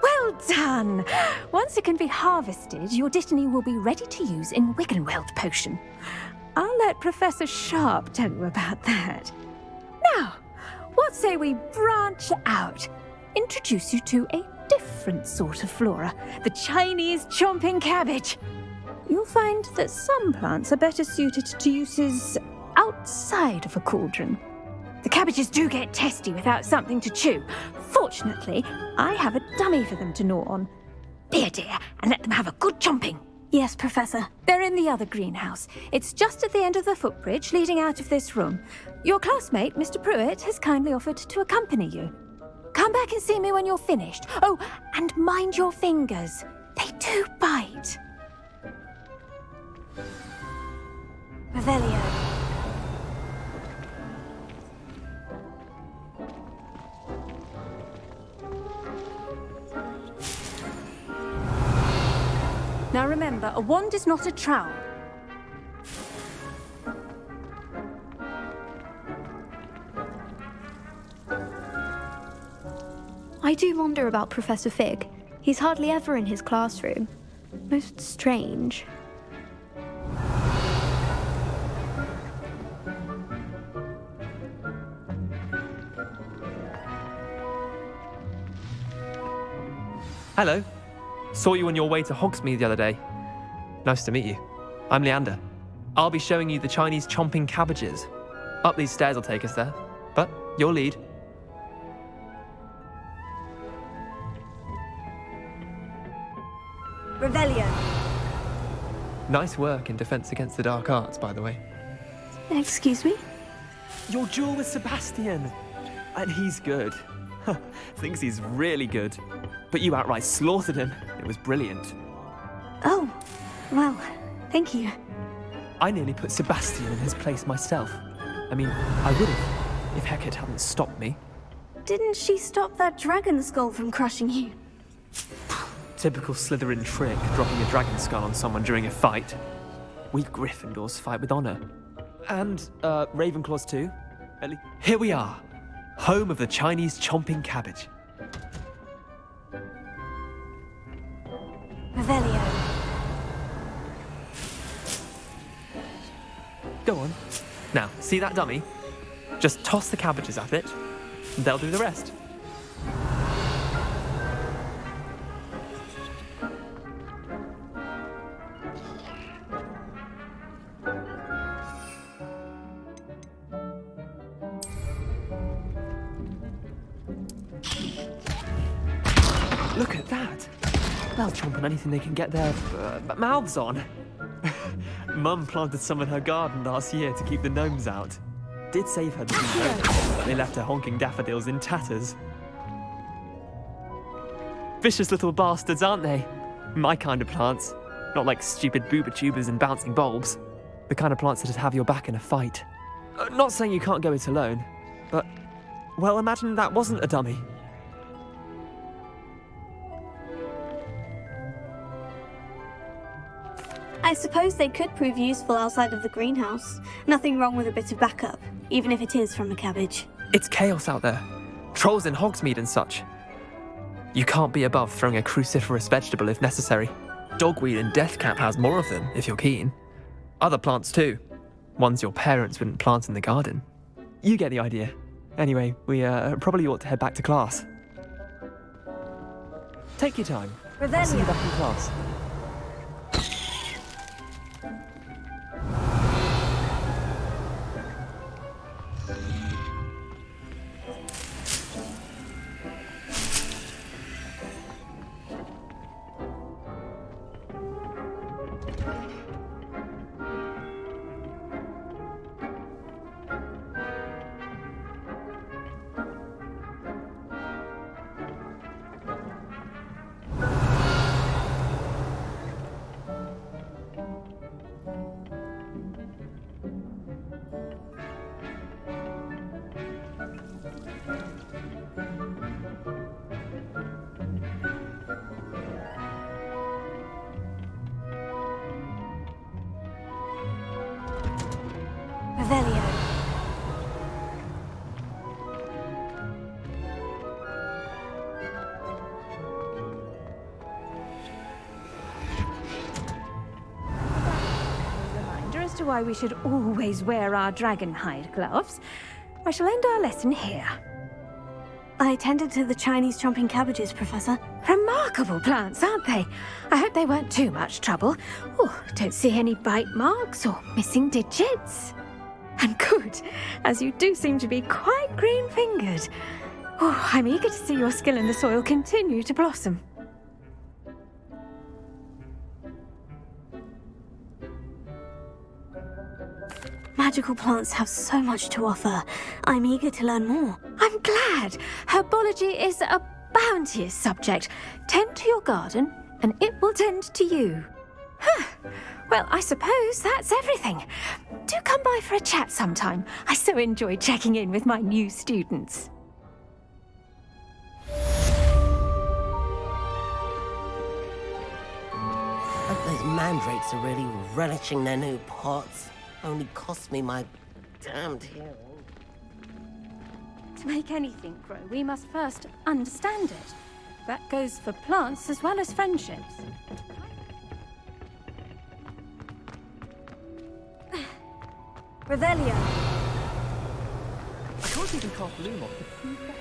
Well done! Once it can be harvested, your Dittany will be ready to use in Wiggenweld potion. I'll let Professor Sharp tell you about that. Now, what say we branch out? Introduce you to a different sort of flora, the Chinese chomping cabbage. You'll find that some plants are better suited to uses outside of a cauldron. The cabbages do get testy without something to chew. Fortunately, I have a dummy for them to gnaw on. Be a dear and let them have a good chomping. Yes, Professor. They're in the other greenhouse. It's just at the end of the footbridge leading out of this room. Your classmate, Mr. Pruitt, has kindly offered to accompany you. Come back and see me when you're finished. Oh, and mind your fingers. They do bite. Revelio. Now remember, a wand is not a trowel. I do wonder about Professor Fig. He's hardly ever in his classroom. Most strange. Hello. Saw you on your way to Hogsmeade the other day. Nice to meet you. I'm Leander. I'll be showing you the Chinese chomping cabbages. Up these stairs will take us there, but you'll lead. Revelio. Nice work in defense against the dark arts, by the way. Excuse me? Your duel with Sebastian. And he's good. Thinks he's really good. But you outright slaughtered him. It was brilliant. Oh, well, thank you. I nearly put Sebastian in his place myself. I mean, I would have, if Hecate hadn't stopped me. Didn't she stop that dragon skull from crushing you? Typical Slytherin trick, dropping a dragon skull on someone during a fight. We Gryffindors fight with honor. And, Ravenclaws too. Here we are, home of the Chinese chomping cabbage. Revelio. Go on. Now, see that dummy? Just toss the cabbages at it, and they'll do the rest. Look at that! They'll chomp on anything they can get their mouths on. Mum planted some in her garden last year to keep the gnomes out. Did save her the beaver, but they left her honking daffodils in tatters. Vicious little bastards, aren't they? My kind of plants. Not like stupid booba tubers and bouncing bulbs. The kind of plants that'd have your back in a fight. Not saying you can't go it alone, but, well, imagine that wasn't a dummy. I suppose they could prove useful outside of the greenhouse. Nothing wrong with a bit of backup, even if it is from a cabbage. It's chaos out there. Trolls in Hogsmeade and such. You can't be above throwing a cruciferous vegetable if necessary. Dogweed and deathcap has more of them, if you're keen. Other plants too. Ones your parents wouldn't plant in the garden. You get the idea. Anyway, we probably ought to head back to class. Take your time. I'll see you back in class. Revelio. Reminder as to why we should always wear our dragon hide gloves. I shall end our lesson here. I tended to the Chinese chomping cabbages, Professor. Remarkable plants, aren't they? I hope they weren't too much trouble. Oh, don't see any bite marks or missing digits. And good, as you do seem to be quite green-fingered. Oh, I'm eager to see your skill in the soil continue to blossom. Magical plants have so much to offer. I'm eager to learn more. I'm glad. Herbology is a bounteous subject. Tend to your garden, and it will tend to you. Huh. Well, I suppose that's everything. Do come by for a chat sometime. I so enjoy checking in with my new students. Hope those mandrakes are really relishing their new pots. Only cost me my damned hearing. To make anything grow, we must first understand it. That goes for plants as well as friendships. Revelio. I can't even cast Loom off for 2 seconds.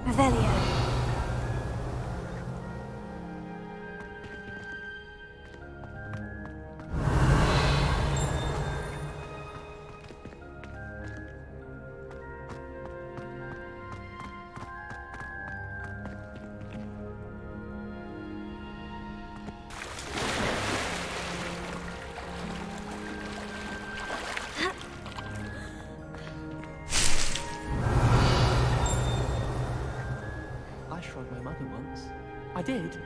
Revelio. I shrugged my mother once. I did.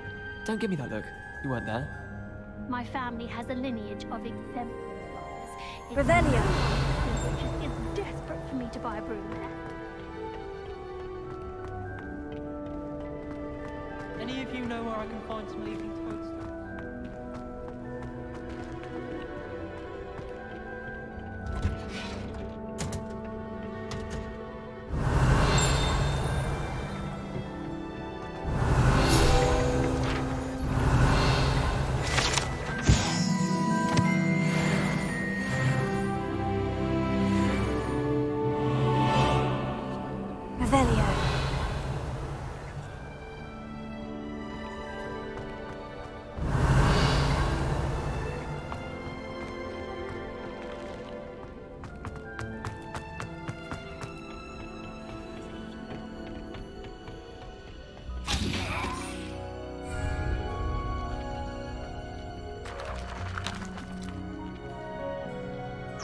Don't give me that look. You weren't there. My family has a lineage of exemplary fathers. Revelio. Richard is desperate for me to buy a broom there. Any of you know where I can find some leafy toadstools? Revelio.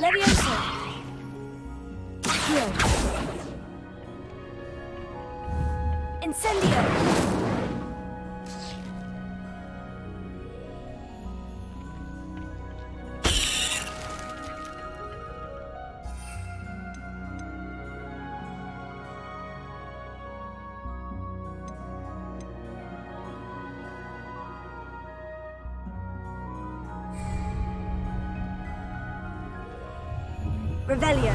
Levioso. Heal. Incendio. Revelio.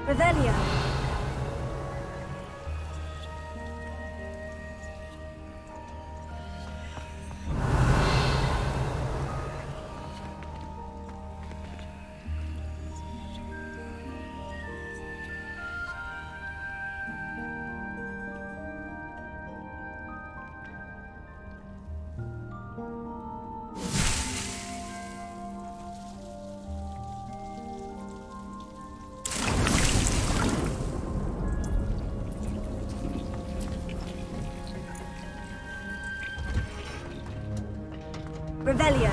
Revelio. Revelio.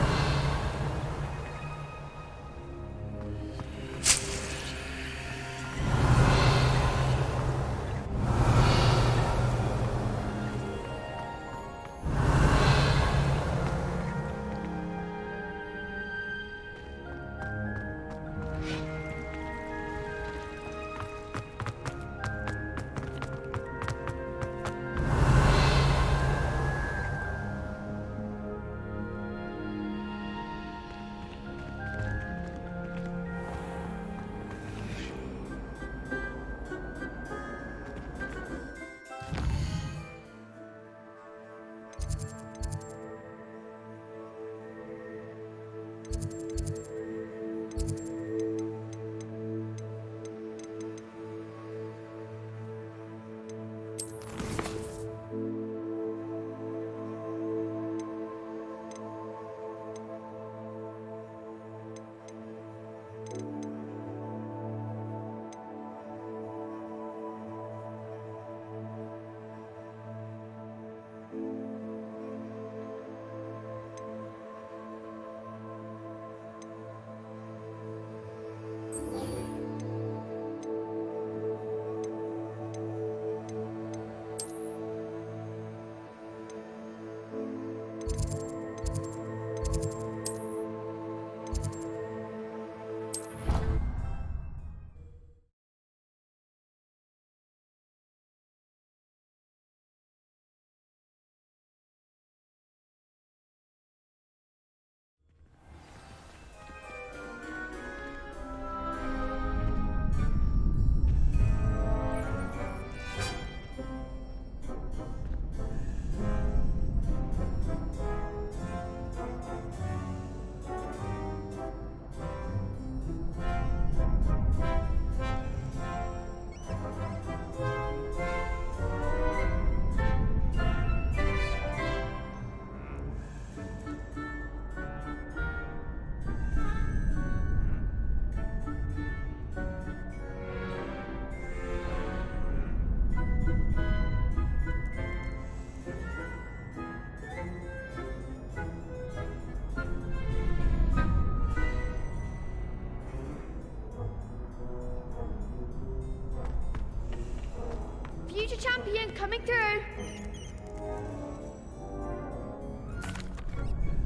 coming through.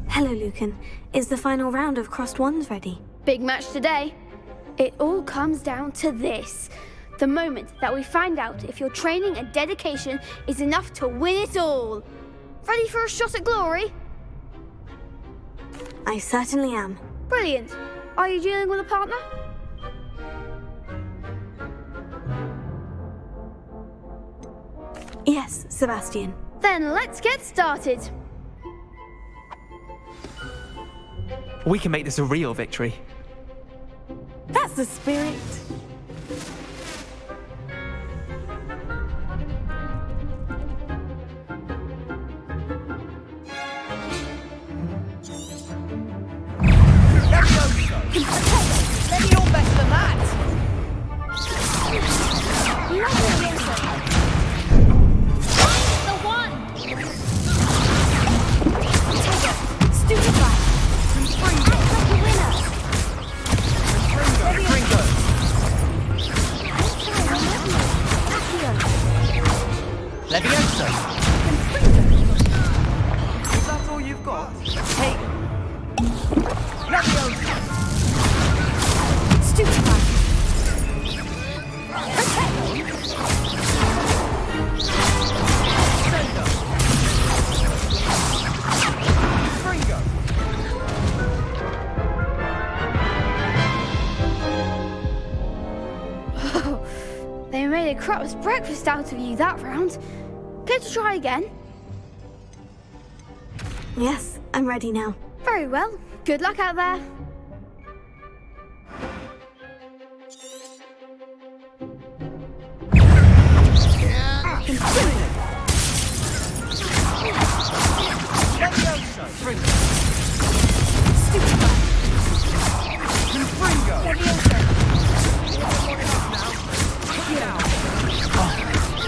Hello, Lucan. Is the final round of Crossed Wands ready? Big match today. It all comes down to this. The moment that we find out if your training and dedication is enough to win it all. Ready for a shot at glory? I certainly am. Brilliant. Are you dealing with a partner? Yes, Sebastian. Then let's get started. We can make this a real victory. That's the spirit. Let me all best than that. The one. Stupefy. Act like a winner. Leviosa! Is that all you've got? Hey! Leviosa! Stupefy. They made a crap's breakfast out of you that round. Care to try again? Yes, I'm ready now. Very well. Good luck out there.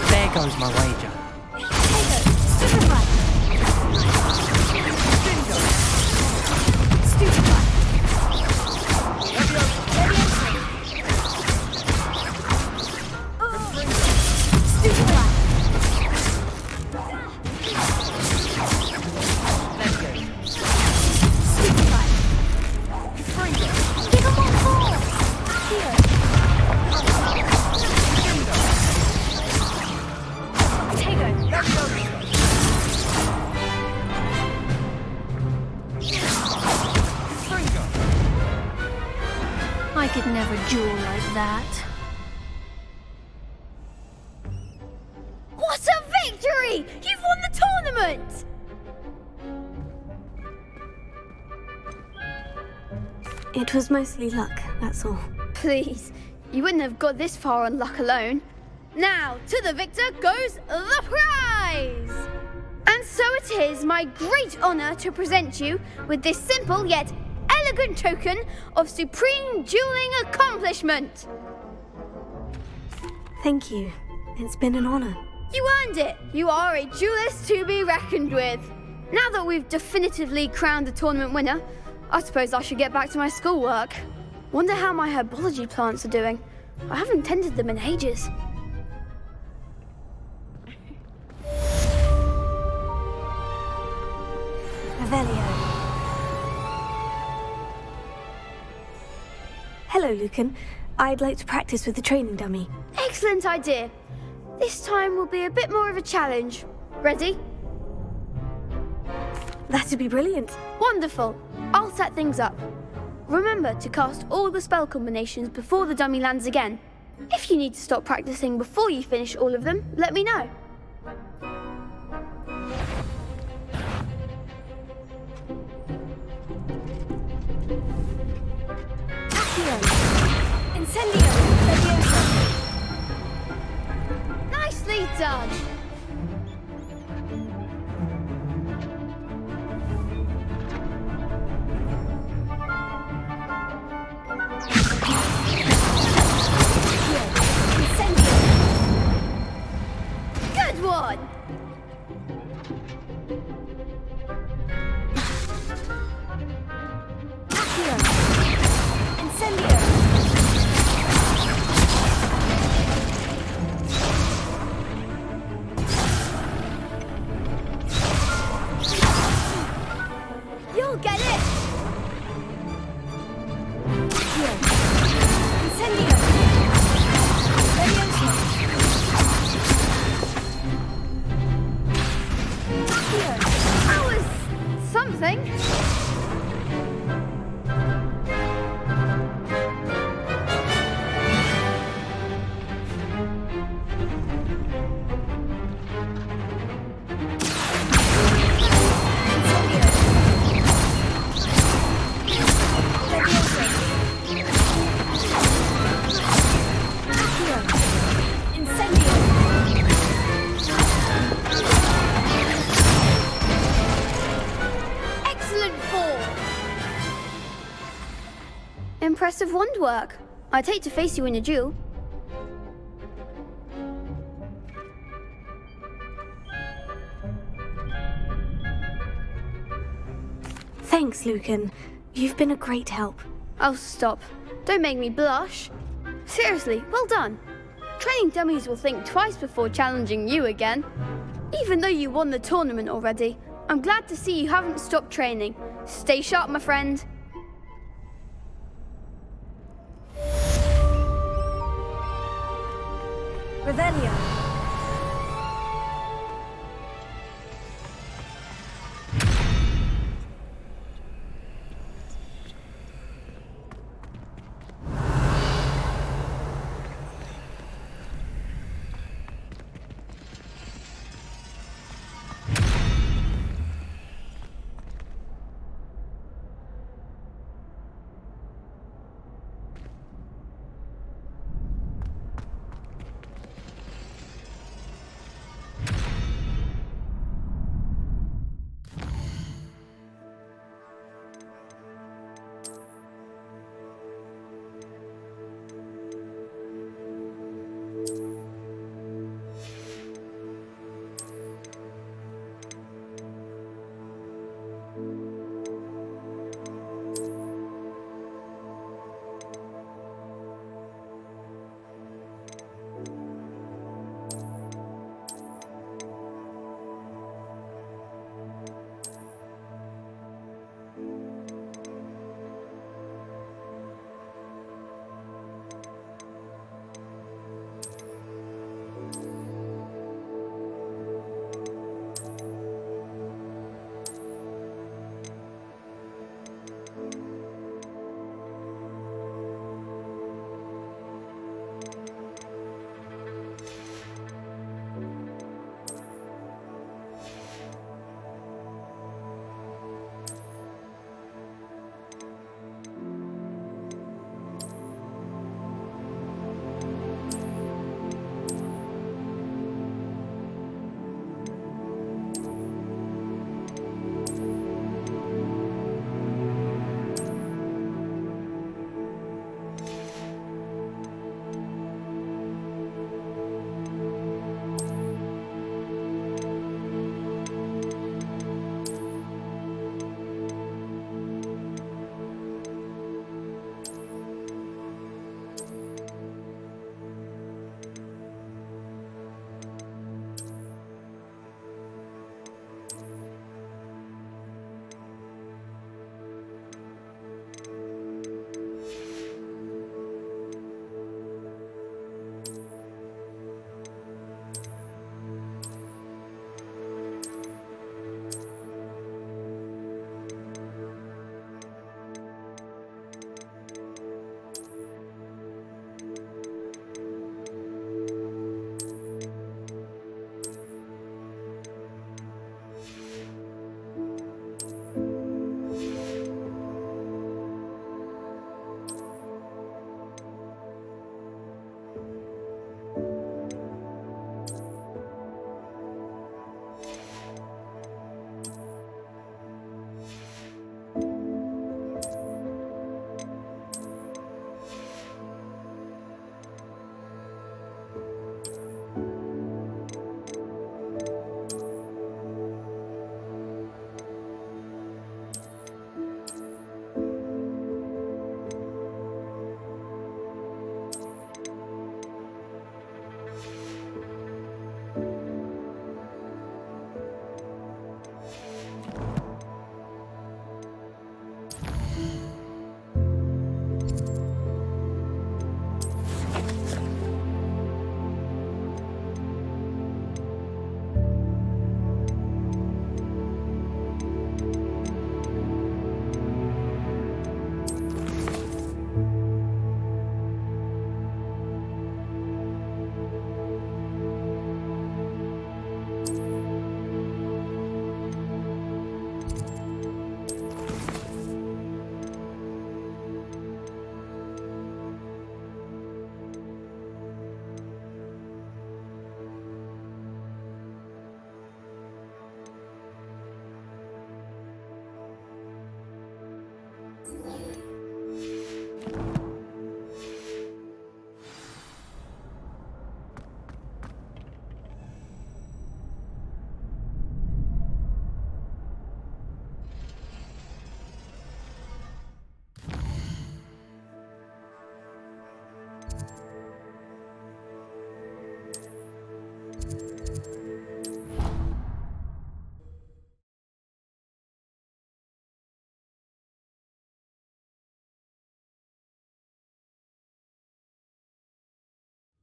There goes my wager. I could never duel like that. What a victory! You've won the tournament! It was mostly luck, that's all. Please, you wouldn't have got this far on luck alone. Now, to the victor goes the prize! And so it is my great honor to present you with this simple yet elegant token of supreme dueling accomplishment. Thank you. It's been an honor. You earned it. You are a duelist to be reckoned with. Now that we've definitively crowned the tournament winner, I suppose I should get back to my schoolwork. Wonder how my herbology plants are doing. I haven't tended them in ages. Revelio. Hello, Lucan. I'd like to practice with the training dummy. Excellent idea. This time will be a bit more of a challenge. Ready? That'd be brilliant. Wonderful. I'll set things up. Remember to cast all the spell combinations before the dummy lands again. If you need to stop practicing before you finish all of them, let me know. Incendio! Nicely done! Good one! Incendio! best of wand work. I'd hate to face you in a duel. Thanks, Lucan. You've been a great help. Oh, stop. Don't make me blush. Seriously, well done. Training dummies will think twice before challenging you again. Even though you won the tournament already, I'm glad to see you haven't stopped training. Stay sharp, my friend. Revelio.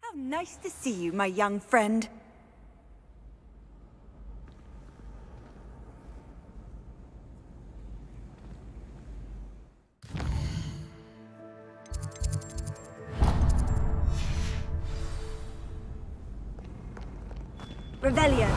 How nice to see you, my young friend. Revelio.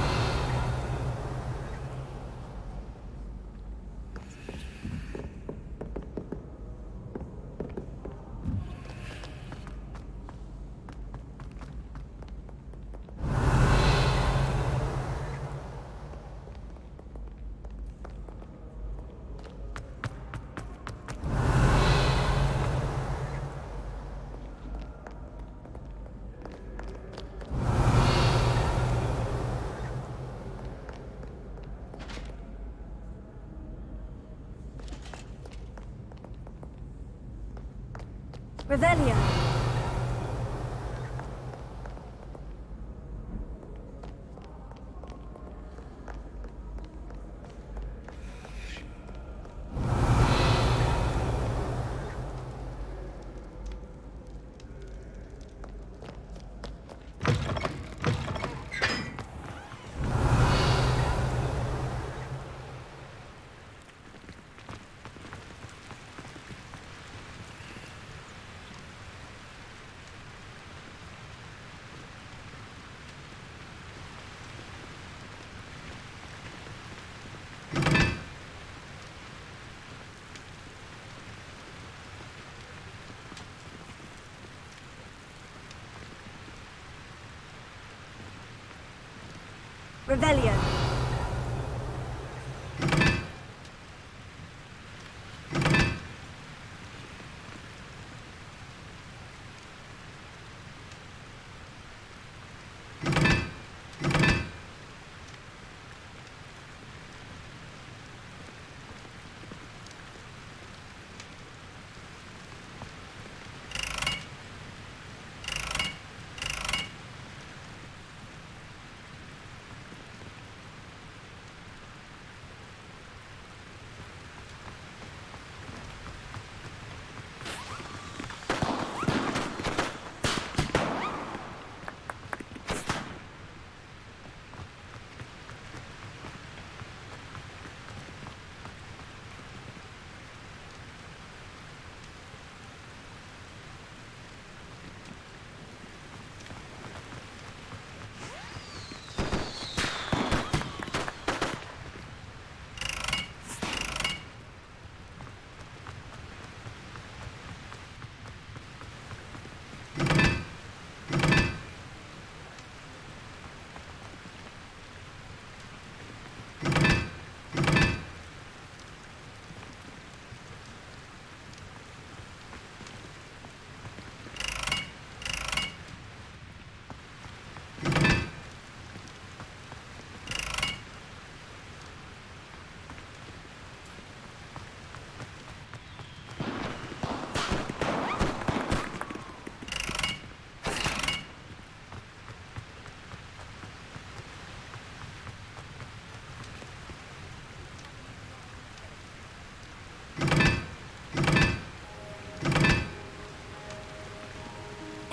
Revelio. Revelio.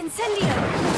Incendio!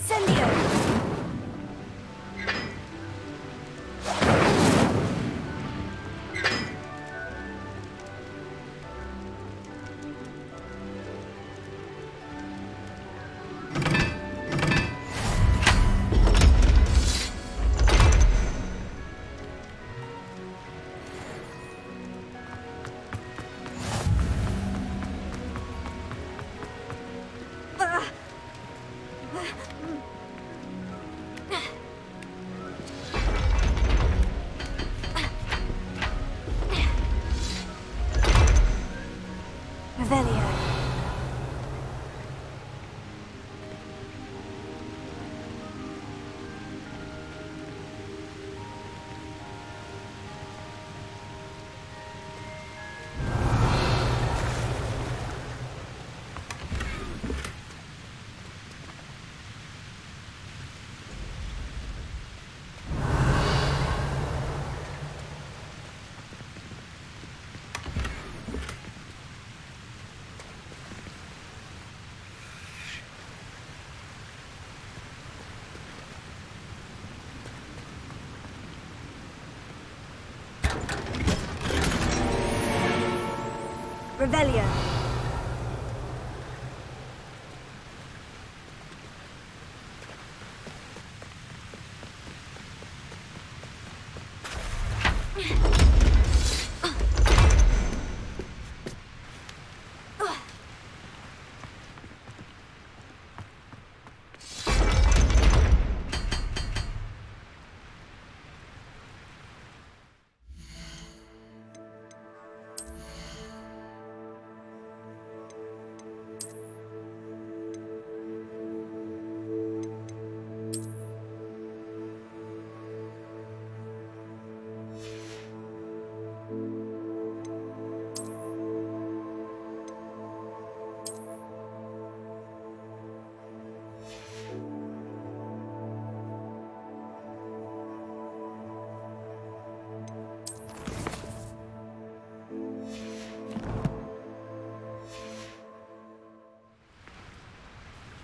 Incendio! Revelio. Revelio.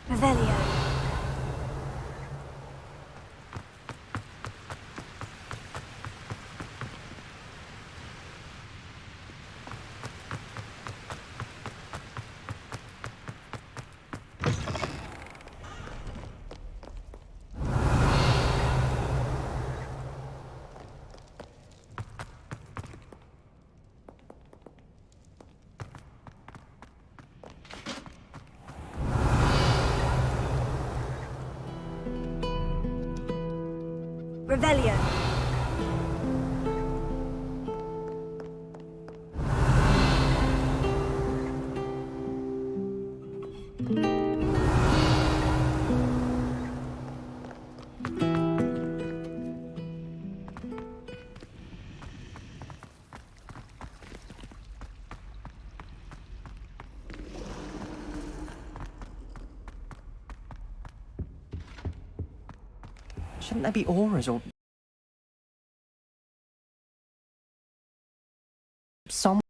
Revelio. Revelio. Shouldn't there be auras or some